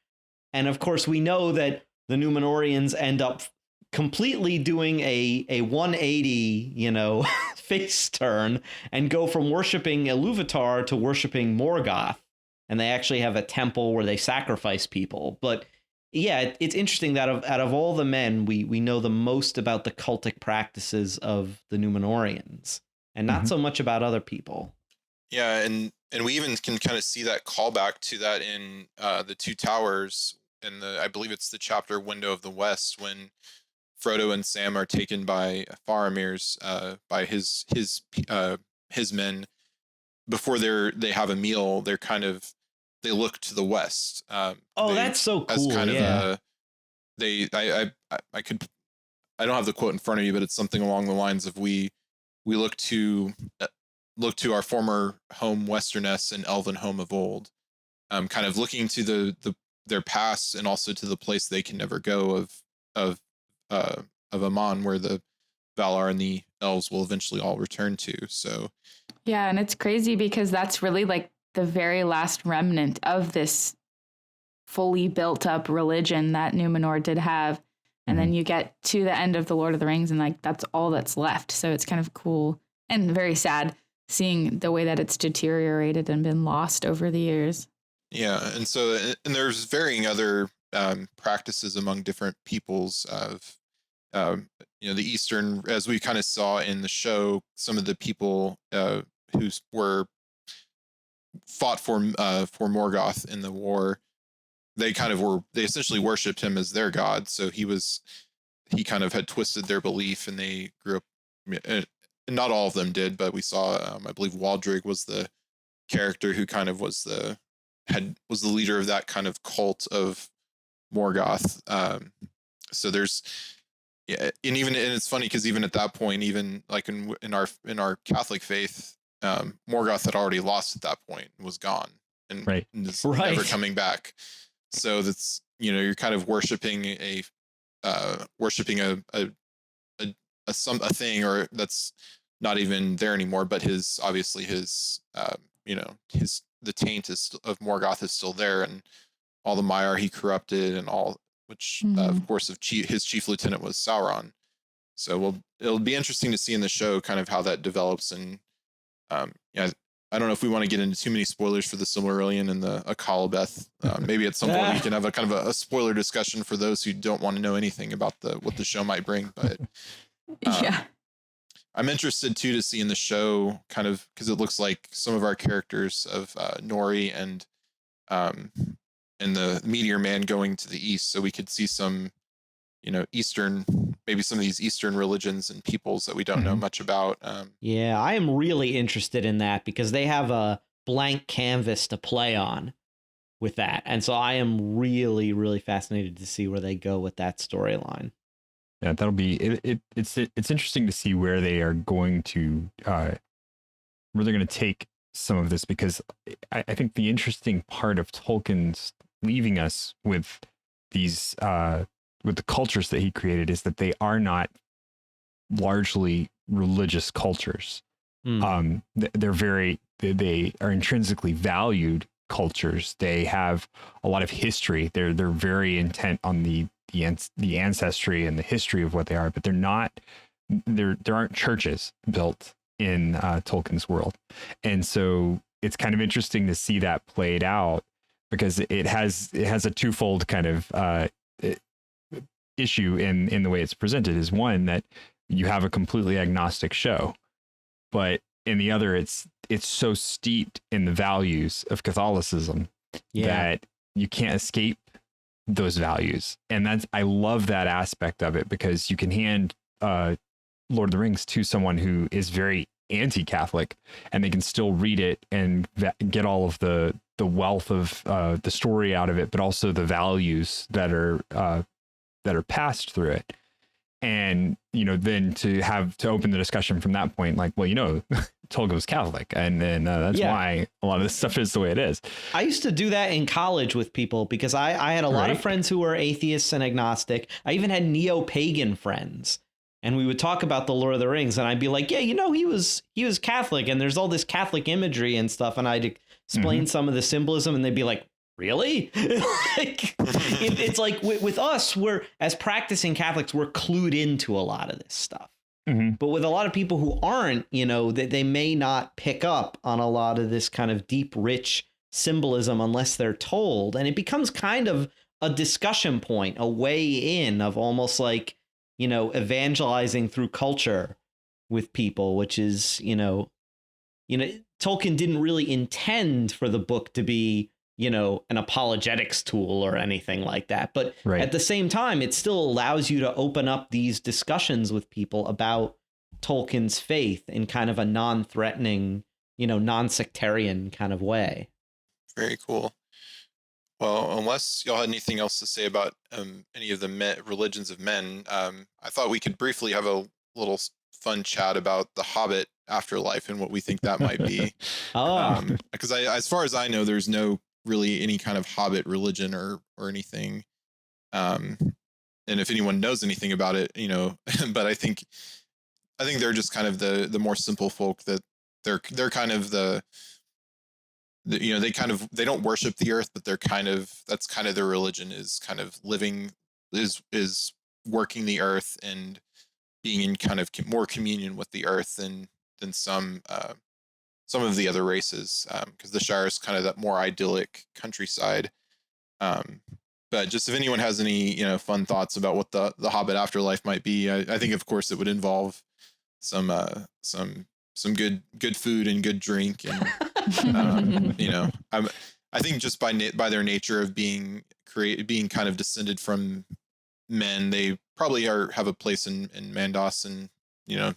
And of course, we know that the Numenorians end up completely doing a 180, you know, face turn and go from worshiping Iluvatar to worshiping Morgoth. And they actually have a temple where they sacrifice people. But yeah, it's interesting that out of all the men, we know the most about the cultic practices of the Numenorians and not so much about other people. Yeah, and we even can kind of see that callback to that in the Two Towers, and I believe it's the chapter Window of the West, when Frodo and Sam are taken by Faramir's by his men. Before they have a meal, they look to the west. That's so cool. As kind of I don't have the quote in front of me, but it's something along the lines of we look to our former home Westerness and elven home of old, kind of looking to their past and also to the place they can never go of Aman, where the Valar and the elves will eventually all return to. So yeah, and it's crazy because that's really like the very last remnant of this fully built up religion that Numenor did have. And then you get to the end of the Lord of the Rings and like that's all that's left. So it's kind of cool and very sad seeing the way that it's deteriorated and been lost over the years. Yeah, and so there's varying other practices among different peoples of the Eastern, as we kind of saw in the show, some of the people who were fought for Morgoth in the war, they essentially worshipped him as their god. So he kind of had twisted their belief, and they grew up. Not all of them did, but we saw. I believe Waldrig was the character who kind of was the leader of that kind of cult of Morgoth. So there's. Yeah, and it's funny because even at that point, even like in our Catholic faith, Morgoth had already lost at that point and was gone and is never coming back. So that's you're kind of worshiping a thing or that's not even there anymore. But his the taint of Morgoth is still there, and all the Maiar he corrupted and all. Which, of course, his chief lieutenant was Sauron. So it'll be interesting to see in the show kind of how that develops. And I don't know if we want to get into too many spoilers for the Silmarillion and the Akalabeth. Maybe at some point we can have a kind of a spoiler discussion for those who don't want to know anything about what the show might bring. But I'm interested too to see in the show kind of because it looks like some of our characters of Nori and the Meteor Man going to the east, so we could see some, Eastern, maybe some of these Eastern religions and peoples that we don't know much about. Yeah, I am really interested in that because they have a blank canvas to play on with that, and so I am really, really fascinated to see where they go with that storyline. Yeah, that'll be it's interesting to see where they are going to where they're going to take some of this, because I think the interesting part of Tolkien's leaving us with these with the cultures that he created is that they are not largely religious cultures. They are intrinsically valued cultures. They have a lot of history. They're very intent on the ancestry and the history of what they are, but there aren't churches built in Tolkien's world. And so it's kind of interesting to see that played out, because it has a twofold kind of issue in the way it's presented. Is one, that you have a completely agnostic show, but in the other, it's so steeped in the values of Catholicism that you can't escape those values. And I love that aspect of it, because you can hand Lord of the Rings to someone who is very anti-Catholic, and they can still read it and get all of the wealth of the story out of it, but also the values that are passed through it. And, then to open the discussion from that point, like, well, Tolkien was Catholic, and that's why a lot of this stuff is the way it is. I used to do that in college with people, because I had a lot of friends who were atheists and agnostic. I even had neo-pagan friends, and we would talk about the Lord of the Rings, and I'd be like, yeah, he was Catholic, and there's all this Catholic imagery and stuff, and I'd explain some of the symbolism, and they'd be like, really? It's like with us, we're, as practicing Catholics, we're clued into a lot of this stuff. But with a lot of people who aren't, they may not pick up on a lot of this kind of deep, rich symbolism unless they're told. And it becomes kind of a discussion point, a way in of almost like, evangelizing through culture with people, which is, Tolkien didn't really intend for the book to be, an apologetics tool or anything like that. But at the same time, it still allows you to open up these discussions with people about Tolkien's faith in kind of a non-threatening, non-sectarian kind of way. Very cool. Well, unless y'all had anything else to say about any of the religions of men, I thought we could briefly have a little fun chat about the Hobbit afterlife and what we think that might be. Because as far as I know, there's no really any kind of Hobbit religion or anything. And if anyone knows anything about it, but I think they're just kind of the more simple folk, that they're kind of they don't worship the earth, but that's kind of their religion, is kind of living, is working the earth and being in kind of more communion with the earth than some of the other races, because the Shire is kind of that more idyllic countryside. But just if anyone has any fun thoughts about what the Hobbit afterlife might be, I think of course it would involve some good food and good drink, and I think just by their nature of being kind of descended from men, they probably have a place in Mandos, and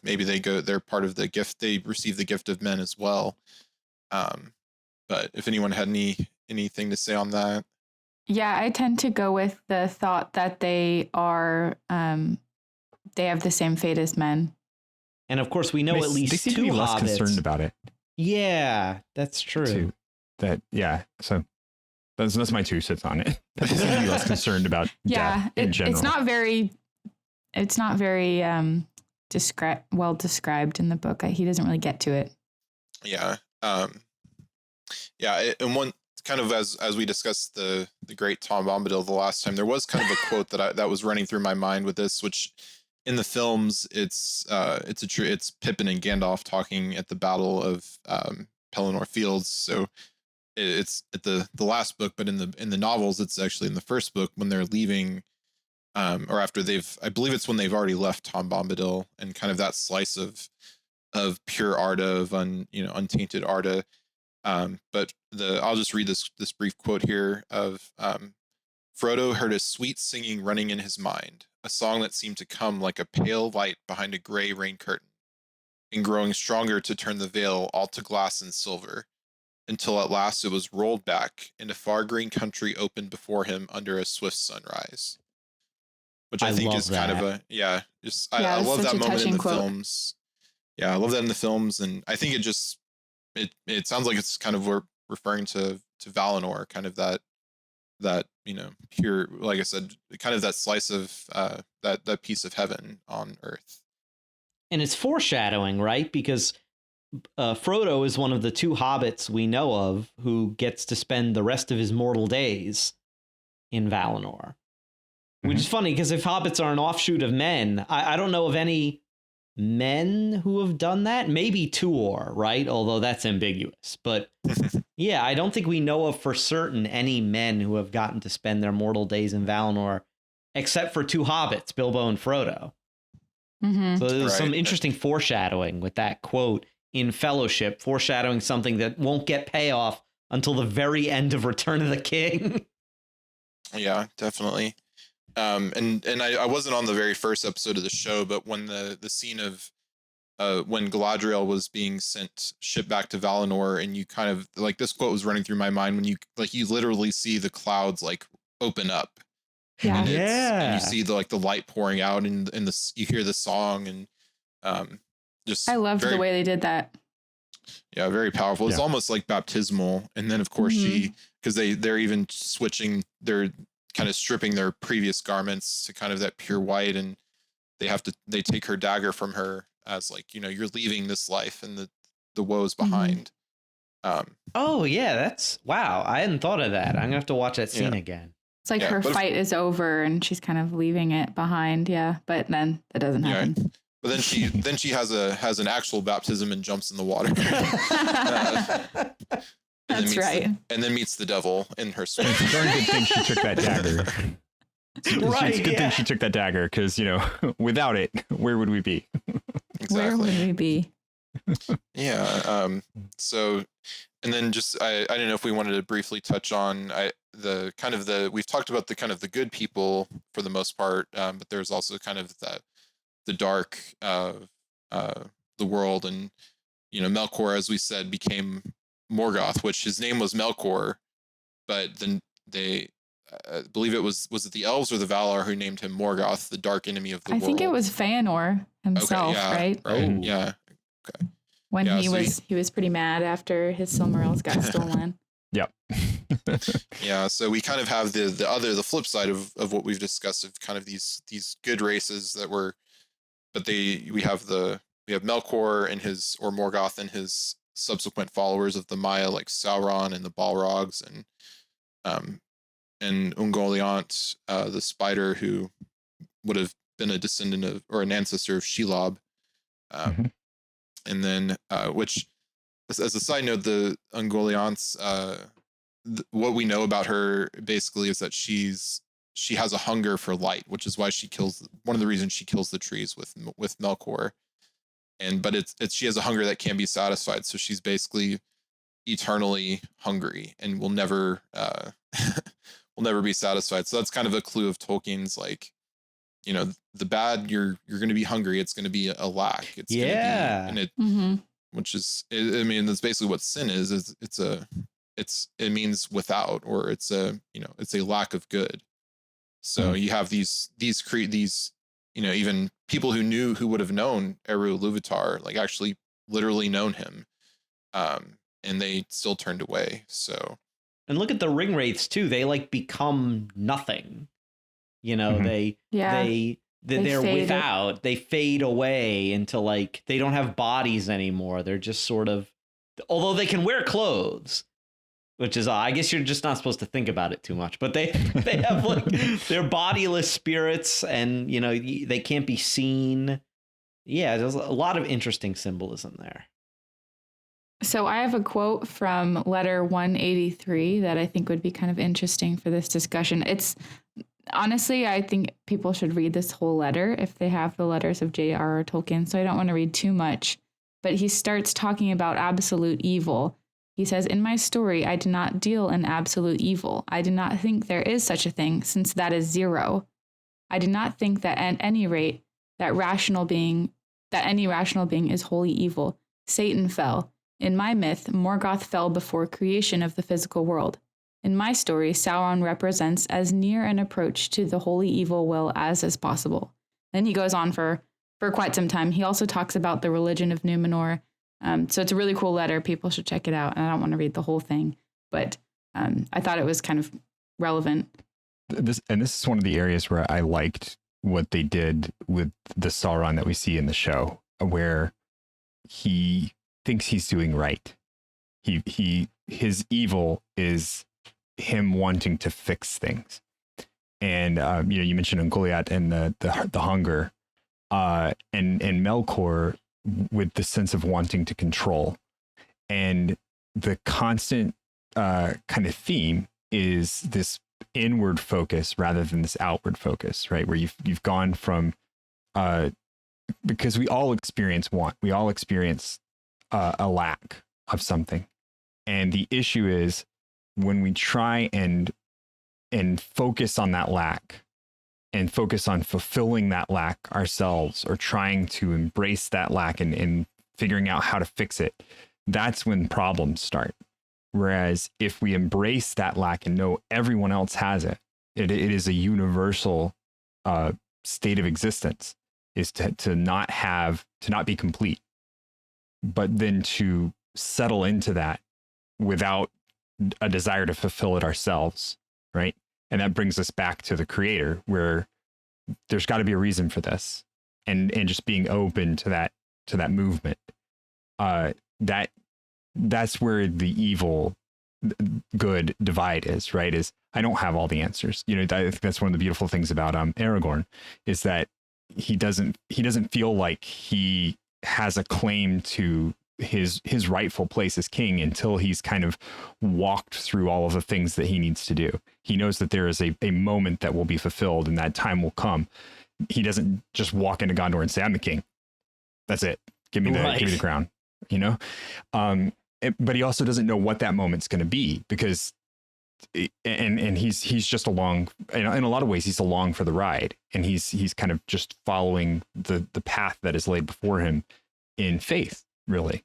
maybe they're part of the gift, they receive the gift of men as well. But if anyone had anything to say on that. Yeah, I tend to go with the thought that they are, they have the same fate as men. And of course, we know at least they seem two to be less hobbits. concerned about it. Yeah, that's true. So that's my 2 cents on it. They seem to be less concerned about death in general. It's not very well described in the book. He doesn't really get to it. Yeah. And one kind of, as we discussed the great Tom Bombadil the last time, there was kind of a quote that was running through my mind with this, which in the films it's Pippin and Gandalf talking at the Battle of Pelennor Fields. So it's at the last book, but in the novels it's actually in the first book when they're leaving, or after I believe it's when they've already left Tom Bombadil, and kind of that slice of pure Arda, of untainted Arda. But I'll just read this brief quote here of Frodo heard a sweet singing running in his mind, a song that seemed to come like a pale light behind a gray rain curtain, and growing stronger to turn the veil all to glass and silver, until at last it was rolled back, and a far green country opened before him under a swift sunrise. Which I think is kind of I love that moment in the films. Yeah, I love that in the films, and I think it sounds like it's kind of we're referring to Valinor, kind of that that, pure, like I said, kind of that slice of that piece of heaven on earth. And it's foreshadowing, right? Because Frodo is one of the two hobbits we know of who gets to spend the rest of his mortal days in Valinor. Which is funny, because if hobbits are an offshoot of men, I don't know of any men who have done that. Maybe Tuor, right? Although that's ambiguous. But yeah, I don't think we know of for certain any men who have gotten to spend their mortal days in Valinor, except for two hobbits, Bilbo and Frodo. Mm-hmm. So there's some interesting foreshadowing with that quote in Fellowship, foreshadowing something that won't get payoff until the very end of Return of the King. Yeah, definitely. And I wasn't on the very first episode of the show, but when the scene of when Galadriel was being shipped back to Valinor, and you kind of like, this quote was running through my mind when you literally see the clouds like open up. Yeah. And you see the light pouring out, and you hear the song, and just I loved the way they did that. Yeah, very powerful. It's almost like baptismal. And then of course because they're even switching, they're kind of stripping their previous garments to kind of that pure white, and they take her dagger from her as like, you're leaving this life and the woes behind. Oh yeah, that's wow. I hadn't thought of that. I'm gonna have to watch that scene again. It's like her fight is over and she's kind of leaving it behind. Yeah. But then it doesn't happen. Yeah. But then she has an actual baptism and jumps in the water. That's right. And then meets the devil in her swim. Darn good thing she took that dagger. It's good thing she took that dagger, because without it, where would we be? Exactly. Where would we be? Yeah. So, and then just I don't know if we wanted to briefly touch on we've talked about the kind of the good people for the most part, but there's also kind of the dark of the world, and Melkor, as we said, became Morgoth, which his name was Melkor, but then they believe it was it the elves or the Valar who named him Morgoth, the dark enemy of the world? I think it was Feanor himself, right? Right. Yeah. Okay. When he was pretty mad after his Silmarils got stolen. Yep. Yeah, so we kind of have the flip side of what we've discussed, of kind of these good races that were, but we have Melkor and or Morgoth and his subsequent followers of the Maya, like Sauron and the Balrogs, and Ungoliant, the spider, who would have been a descendant of, or an ancestor of Shelob. And then, which, as a side note, the Ungoliants, what we know about her basically is that she has a hunger for light, which is why one of the reasons she kills the trees with Melkor. But she has a hunger that can't be satisfied. So she's basically eternally hungry and will never be satisfied. So that's kind of a clue of Tolkien's, like, the bad, you're going to be hungry. It's going to be a lack. It's which is, I mean, that's basically what sin is it means without, or it's a lack of good. So you have these even people who would have known Eru Ilúvatar, like actually literally known him, and they still turned away. So, and look at the ring wraiths too. They like become nothing. They're without. They fade away into, like, they don't have bodies anymore. They're just sort of, although they can wear clothes, which is, I guess you're just not supposed to think about it too much, but they have like, they're bodiless spirits, and they can't be seen. Yeah, there's a lot of interesting symbolism there. So I have a quote from letter 183 that I think would be kind of interesting for this discussion. Honestly, I think people should read this whole letter if they have the letters of J.R.R. Tolkien, so I don't want to read too much. But he starts talking about absolute evil. He says, "In my story, I did not deal in absolute evil. I do not think there is such a thing, since that is zero. I do not think that at any rate that any rational being is wholly evil. Satan fell. In my myth, Morgoth fell before creation of the physical world. In my story, Sauron represents as near an approach to the holy evil will as is possible." Then he goes on for quite some time. He also talks about the religion of Numenor. So it's a really cool letter. People should check it out. And I don't want to read the whole thing, but I thought it was kind of relevant. This is one of the areas where I liked what they did with the Sauron that we see in the show, where he thinks he's doing right. His evil is him wanting to fix things. And you mentioned Ungoliath and the hunger, and Melkor with the sense of wanting to control, and the constant kind of theme is this inward focus rather than this outward focus, right? Where you've gone from because we all experience want, we all experience a lack of something, and the issue is when we try and focus on that lack and focus on fulfilling that lack ourselves, or trying to embrace that lack and figuring out how to fix it, that's when problems start. Whereas if we embrace that lack and know everyone else has it, it is a universal state of existence, is to not be complete, but then to settle into that without a desire to fulfill it ourselves, right? And that brings us back to the creator, where there's got to be a reason for this, and just being open to that movement. That's where the evil good divide is, right? Is I don't have all the answers. I think that's one of the beautiful things about Aragorn, is that he doesn't feel like he has a claim to his rightful place as king until he's kind of walked through all of the things that he needs to do. He knows that there is a moment that will be fulfilled, and that time will come. He doesn't just walk into Gondor and say, "I'm the king. That's it. Give me the crown." But he also doesn't know what that moment's going to be, because and he's just along, in a lot of ways he's along for the ride, and he's kind of just following the path that is laid before him in faith, really.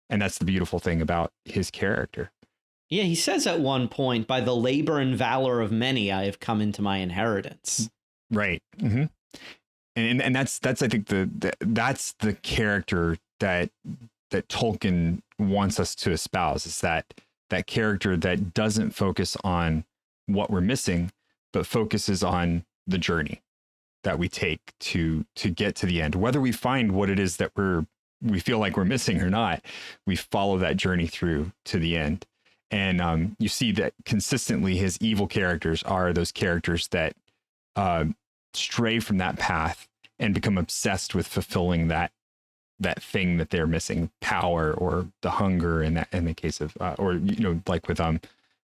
And that's the beautiful thing about his character. Yeah, he says at one point, "By the labor and valor of many, I have come into my inheritance." Right. Mm-hmm. And that's I think that's the character that Tolkien wants us to espouse, is that character that doesn't focus on what we're missing, but focuses on the journey that we take to get to the end. Whether we find what it is that we feel like we're missing or not, we follow that journey through to the end. And you see that consistently his evil characters are those characters that stray from that path and become obsessed with fulfilling that thing that they're missing, power or the hunger in the case of like with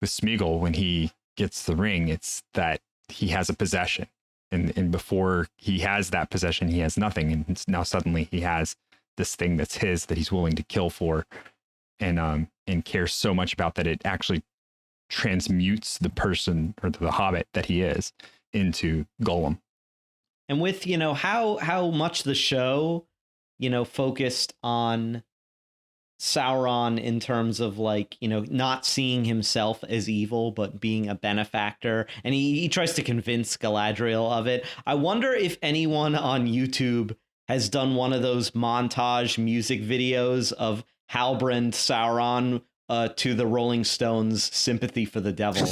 Smeagol, when he gets the ring, it's that he has a possession, and before he has that possession, he has nothing, and now suddenly he has this thing that's his, that he's willing to kill for, and cares so much about that it actually transmutes the person, or the hobbit that he is, into Gollum. And with how much the show focused on Sauron in terms of not seeing himself as evil, but being a benefactor. And he tries to convince Galadriel of it. I wonder if anyone on YouTube has done one of those montage music videos of Halbrand Sauron to the Rolling Stones' Sympathy for the Devil.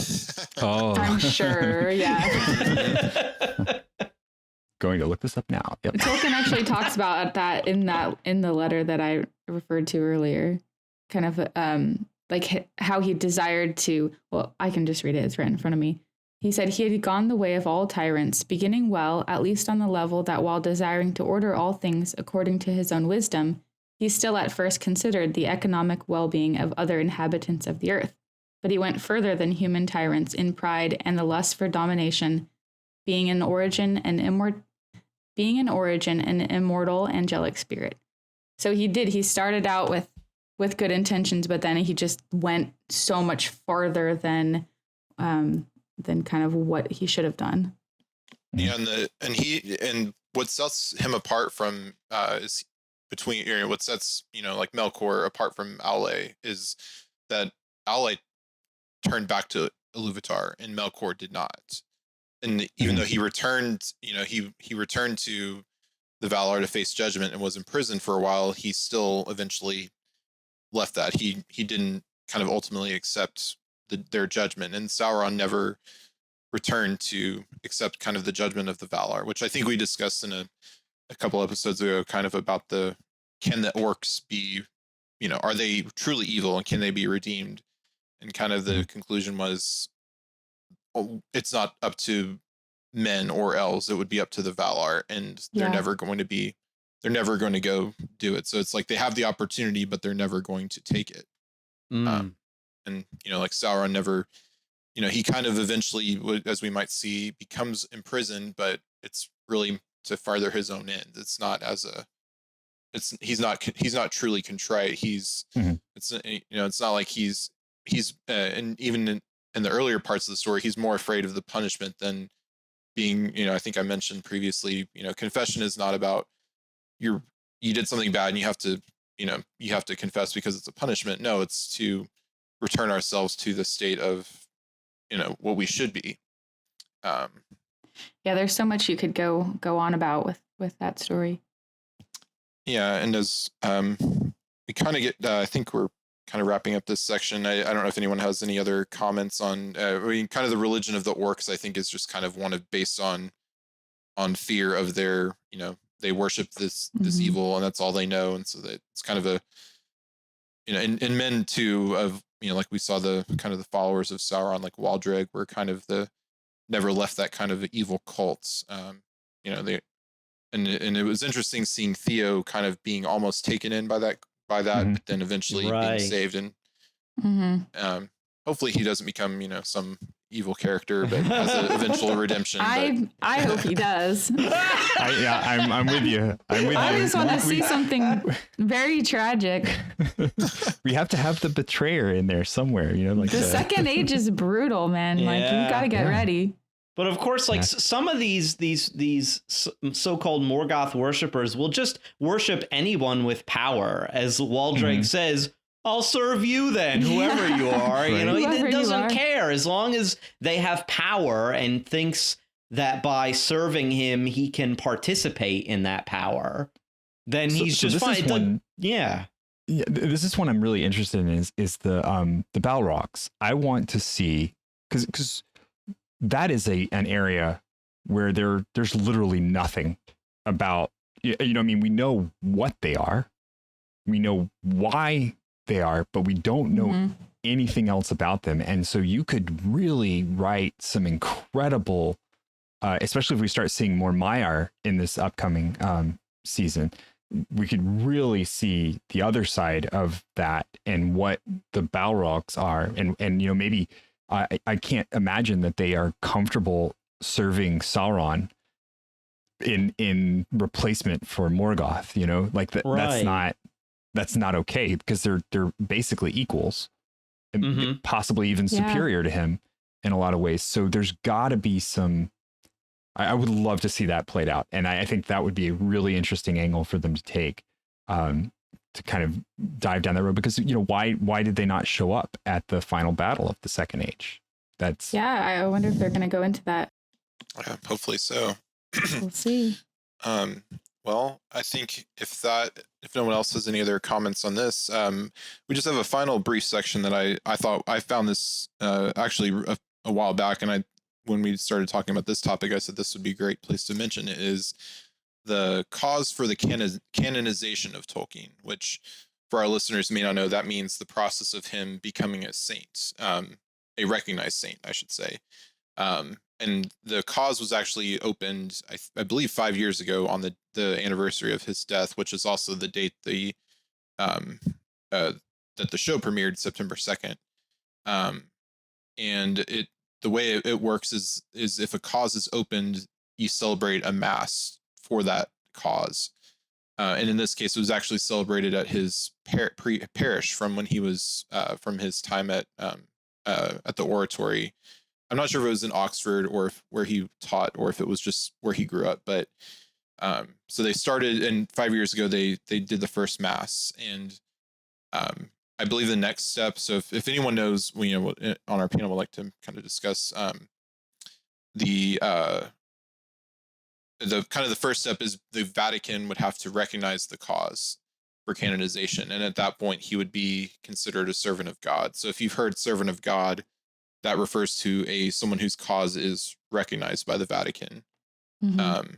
Oh, I'm sure. Yeah. Going to look this up now. Yep. Tolkien actually talks about that in the letter that I referred to earlier, kind of like how he desired to. Well, I can just read it. It's right in front of me. He said he had gone the way of all tyrants, beginning well, at least on the level that while desiring to order all things according to his own wisdom, he still at first considered the economic well-being of other inhabitants of the earth. But he went further than human tyrants in pride and the lust for domination, being in origin an immortal angelic spirit. So he started out with good intentions, but then he just went so much farther than kind of what he should have done. Yeah, and what sets him apart from is between what sets like Melkor apart from Aule is that Aule turned back to Iluvatar and Melkor did not. And even though he returned, he returned to the Valar to face judgment and was imprisoned for a while, he still eventually left that. He didn't kind of ultimately accept their judgment, and Sauron never return to accept kind of the judgment of the Valar, which I think we discussed in a couple episodes ago, kind of about can the orcs be, are they truly evil and can they be redeemed? And kind of the conclusion was, it's not up to men or elves, it would be up to the Valar, and they're never going to go do it. So it's like they have the opportunity, but they're never going to take it. And like Sauron never, he kind of eventually, as we might see, becomes imprisoned, but it's really to further his own end. It's not he's not truly contrite. It's not like he's and even in the earlier parts of the story, he's more afraid of the punishment than being, I think I mentioned previously, confession is not about you did something bad and you have to confess because it's a punishment. No, it's to return ourselves to the state of, what we should be. There's so much you could go on about with that story. Yeah. And as we kind of get, I think we're kind of wrapping up this section. I don't know if anyone has any other comments on, kind of the religion of the orcs, I think is just kind of based on fear of their, they worship this evil and that's all they know. And so that it's kind of a, and men too, of, like we saw the kind of the followers of Sauron, like Waldreg, were kind of never left that kind of evil cults. And it was interesting seeing Theo kind of being almost taken in by that, but then eventually being saved. And Mm-hmm. Hopefully he doesn't become, some evil character, but has an eventual redemption. I hope he does. I'm with you. I just want to see something very tragic. We have to have the betrayer in there somewhere, like the second age is brutal, man. Like you got to get ready. But of course, like some of these so-called Morgoth worshippers will just worship anyone with power, as Waldreg says. I'll serve you then, whoever you are. Right. He doesn't care as long as they have power and thinks that by serving him he can participate in that power. Then he's just fine. Yeah, this is one I'm really interested in is the Balrogs. I want to see because that is an area where there's literally nothing about. I mean, we know what they are, we know why they are, but we don't know anything else about them. And so you could really write some incredible, especially if we start seeing more Maiar in this upcoming season, we could really see the other side of that and what the Balrogs are. And maybe I can't imagine that they are comfortable serving Sauron in replacement for Morgoth, like that. Right. That's not okay because they're basically equals, and possibly even superior to him in a lot of ways. So there's got to be some. I would love to see that played out, and I think that would be a really interesting angle for them to take, to kind of dive down that road. Because why did they not show up at the final battle of the Second Age? I wonder if they're going to go into that. Hopefully so. We'll see. Well, I think if no one else has any other comments on this, we just have a final brief section that I thought I found this actually a while back, and when we started talking about this topic, I said this would be a great place to mention. It is the cause for the canonization of Tolkien, which for our listeners may not know, that means the process of him becoming a saint, a recognized saint, I should say. And the cause was actually opened, I believe, 5 years ago on the anniversary of his death, which is also the date that the show premiered, September 2nd. And the way it works is if a cause is opened, you celebrate a mass for that cause. And in this case, it was actually celebrated at his parish from when he was from his time at the oratory. I'm not sure if it was in Oxford or where he taught or if it was just where he grew up. But so they started, and 5 years ago, they did the first mass. And I believe the next step. So if anyone knows, on our panel, would like to kind of discuss the kind of the first step is the Vatican would have to recognize the cause for canonization. And at that point, he would be considered a servant of God. So if you've heard servant of God, that refers to someone whose cause is recognized by the Vatican. Mm-hmm.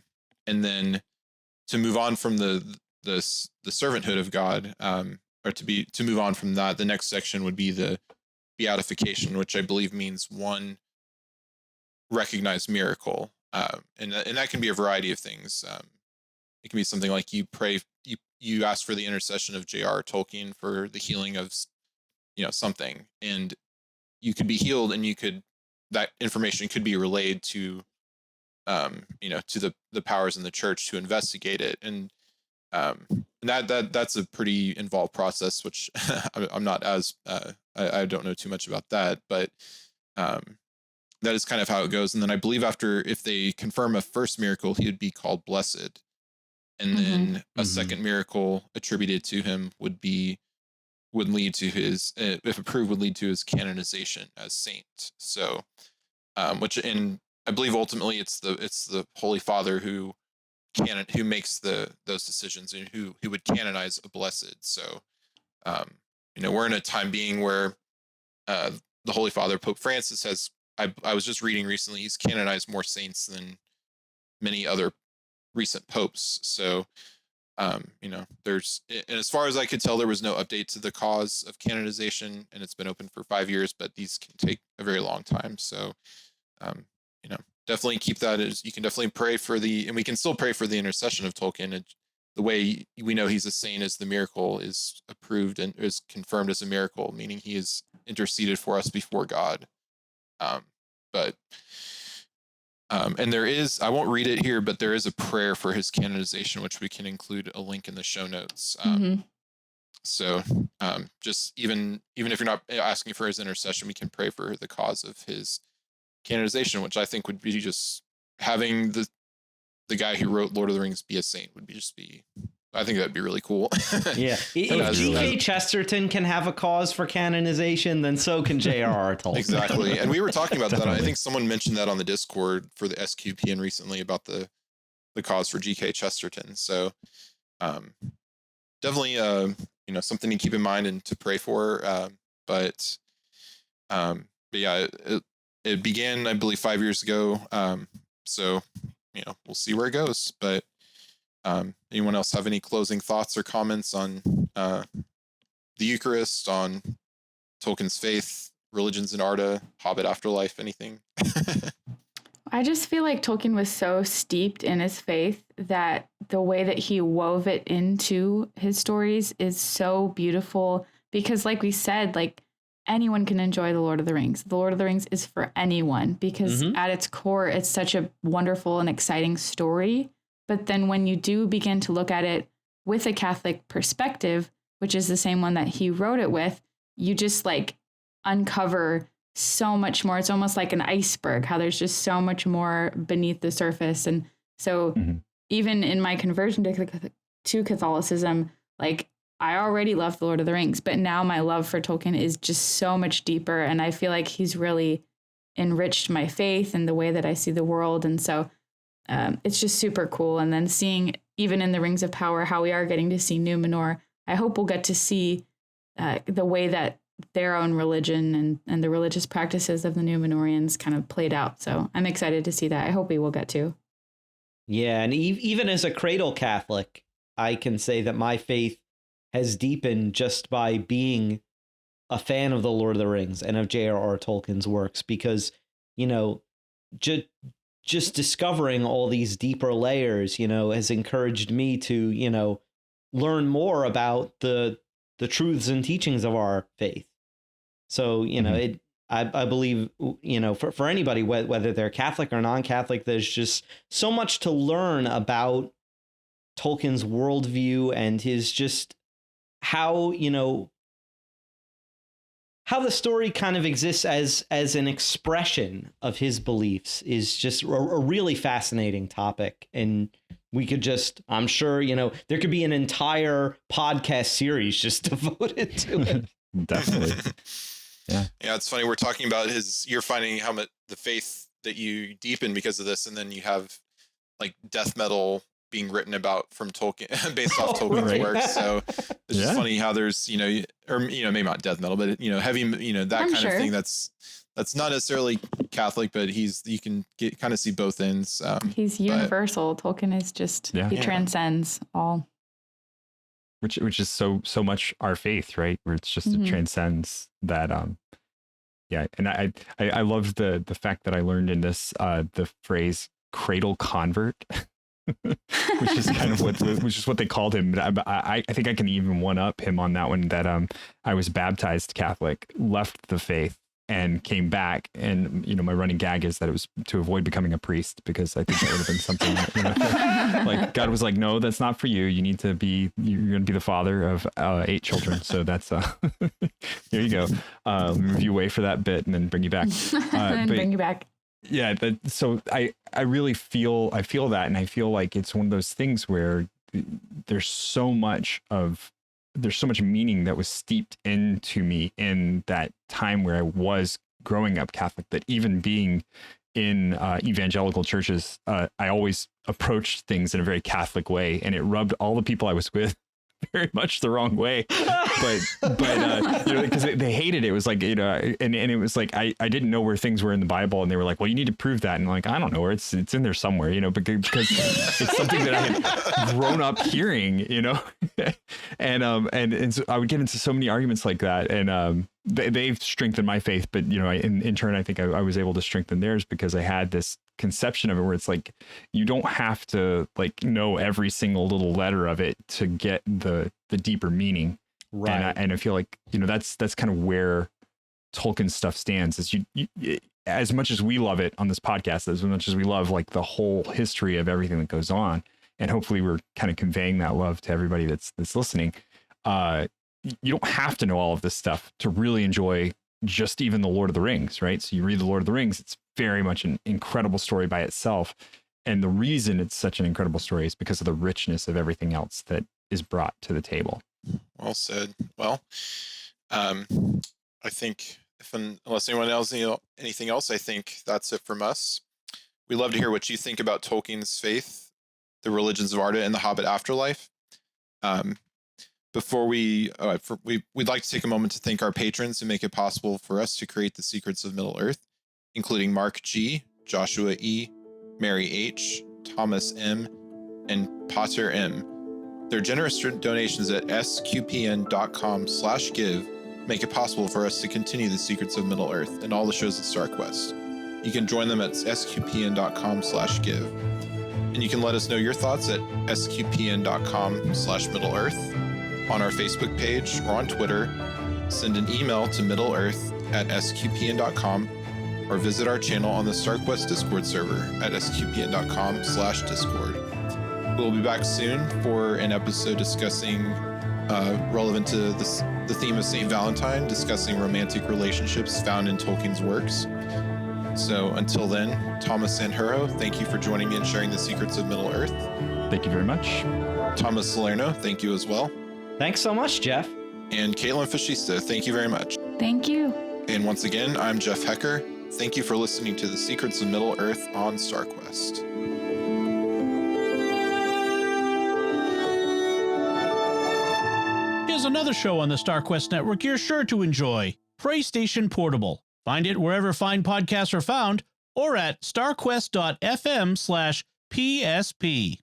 And then to move on from the servanthood of God, or to move on from that, the next section would be the beatification, which I believe means one recognized miracle, and that can be a variety of things. It can be something like you ask for the intercession of J.R.R. Tolkien for the healing of something, and you could be healed, and that information could be relayed to to the powers in the church to investigate it, and that's a pretty involved process, which I'm not as I don't know too much about that, but that is kind of how it goes. And then I believe if they confirm a first miracle, he would be called blessed, and then a second miracle attributed to him would lead to his, if approved, would lead to his canonization as saint. So, and I believe ultimately it's the Holy Father who makes those decisions, and who would canonize a blessed. So, we're in a time being where the Holy Father, Pope Francis, has. I was just reading recently, he's canonized more saints than many other recent popes. So, and as far as I could tell, there was no update to the cause of canonization, and it's been open for 5 years, but these can take a very long time. So, definitely keep that as you can definitely pray and we can still pray for the intercession of Tolkien. The way we know he's a saint is the miracle is approved and is confirmed as a miracle, meaning he is interceded for us before God. And there is, I won't read it here, but there is a prayer for his canonization, which we can include a link in the show notes. So, just even if you're not asking for his intercession, we can pray for the cause of his canonization, which I think would be just having the guy who wrote Lord of the Rings be a saint I think that'd be really cool. Yeah. If G.K. Chesterton can have a cause for canonization, then so can J.R.R. Tolkien. Exactly. And we were talking about that. I think someone mentioned that on the Discord for the SQPN recently about the cause for G.K. Chesterton. So, definitely, something to keep in mind and to pray for. But yeah, it began, I believe, 5 years ago. So, we'll see where it goes. But anyone else have any closing thoughts or comments on the Eucharist, on Tolkien's faith, religions in Arda, Hobbit afterlife, anything? I just feel like Tolkien was so steeped in his faith that the way that he wove it into his stories is so beautiful, because like we said, like anyone can enjoy The Lord of the Rings. The Lord of the Rings is for anyone because at its core, it's such a wonderful and exciting story. But then when you do begin to look at it with a Catholic perspective, which is the same one that he wrote it with, you just like uncover so much more. It's almost like an iceberg, how there's just so much more beneath the surface. And so even in my conversion to Catholicism, like I already loved The Lord of the Rings, but now my love for Tolkien is just so much deeper. And I feel like he's really enriched my faith and the way that I see the world. And so it's just super cool. And then seeing even in the Rings of Power, how we are getting to see Numenor, I hope we'll get to see the way that their own religion and the religious practices of the Numenorians kind of played out. So I'm excited to see that. I hope we will get to. Yeah. And even as a cradle Catholic, I can say that my faith has deepened just by being a fan of the Lord of the Rings and of J.R.R. Tolkien's works, because, just discovering all these deeper layers, has encouraged me to, learn more about the truths and teachings of our faith. So, I believe, for anybody, whether they're Catholic or non-Catholic, there's just so much to learn about Tolkien's worldview and his just how the story kind of exists as an expression of his beliefs is just a really fascinating topic. And we could just, I'm sure, there could be an entire podcast series just devoted to it. Definitely. Yeah. Yeah. It's funny. We're talking about you're finding how much the faith that you deepen because of this. And then you have like death metal being written about from Tolkien based off Tolkien's works. So it's just funny how there's, or maybe not death metal, but heavy, that I'm kind sure. of thing. That's not necessarily Catholic, but you can kind of see both ends. He's universal. Tolkien is just, he transcends all. Which is so much our faith, right? Where it's just, it transcends that, and I loved the fact that I learned in this, the phrase cradle convert, which is kind of what they called him. I think I can even one up him on that one, that I was baptized Catholic, left the faith, and came back. And, my running gag is that it was to avoid becoming a priest, because I think that would have been something that, like God was like, no, that's not for you. You're going to be the father of 8 children. So that's, here you go. Move you away for that bit and then bring you back. Bring you back. Yeah. So I really feel that. And I feel like it's one of those things where there's so much meaning that was steeped into me in that time where I was growing up Catholic, that even being in evangelical churches, I always approached things in a very Catholic way, and it rubbed all the people I was with very much the wrong way. But because they hated it. It was like, and it was like, I didn't know where things were in the Bible, and they were like, well, you need to prove that. And I'm like, I don't know where it's in there somewhere, because it's something that I had grown up hearing, and so I would get into so many arguments like that, and they've strengthened my faith, but in turn, I think I was able to strengthen theirs, because I had this conception of it where it's like, you don't have to know every single little letter of it to get the deeper meaning. Right. And I feel like, that's kind of where Tolkien stuff stands, is you as much as we love it on this podcast, as much as we love like the whole history of everything that goes on, and hopefully we're kind of conveying that love to everybody that's listening. You don't have to know all of this stuff to really enjoy just even the Lord of the Rings, right? So you read the Lord of the Rings, it's very much an incredible story by itself. And the reason it's such an incredible story is because of the richness of everything else that is brought to the table. Well said. Well, I think unless anyone else, anything else, I think that's it from us. We'd love to hear what you think about Tolkien's faith, the religions of Arda, and the Hobbit afterlife. Before we'd like to take a moment to thank our patrons who make it possible for us to create the Secrets of Middle-earth, including Mark G, Joshua E, Mary H, Thomas M, and Potter M. Their generous donations at sqpn.com/give make it possible for us to continue the Secrets of Middle-earth and all the shows at StarQuest. You can join them at sqpn.com/give. And you can let us know your thoughts at sqpn.com/Middle-earth, on our Facebook page or on Twitter. Send an email to middleearth@sqpn.com, or visit our channel on the StarQuest Discord server at sqpn.com/discord. We'll be back soon for an episode discussing, relevant to the theme of St. Valentine, discussing romantic relationships found in Tolkien's works. So until then, Thomas Sanjurjo, thank you for joining me and sharing the Secrets of Middle-earth. Thank you very much. Thomas Salerno, thank you as well. Thanks so much, Jeff. And Kaitlyn Facista, thank you very much. Thank you. And once again, I'm Jeff Haecker. Thank you for listening to the Secrets of Middle-earth on StarQuest. Here's another show on the StarQuest network you're sure to enjoy, PlayStation Portable. Find it wherever fine podcasts are found, or at starquest.fm/PSP.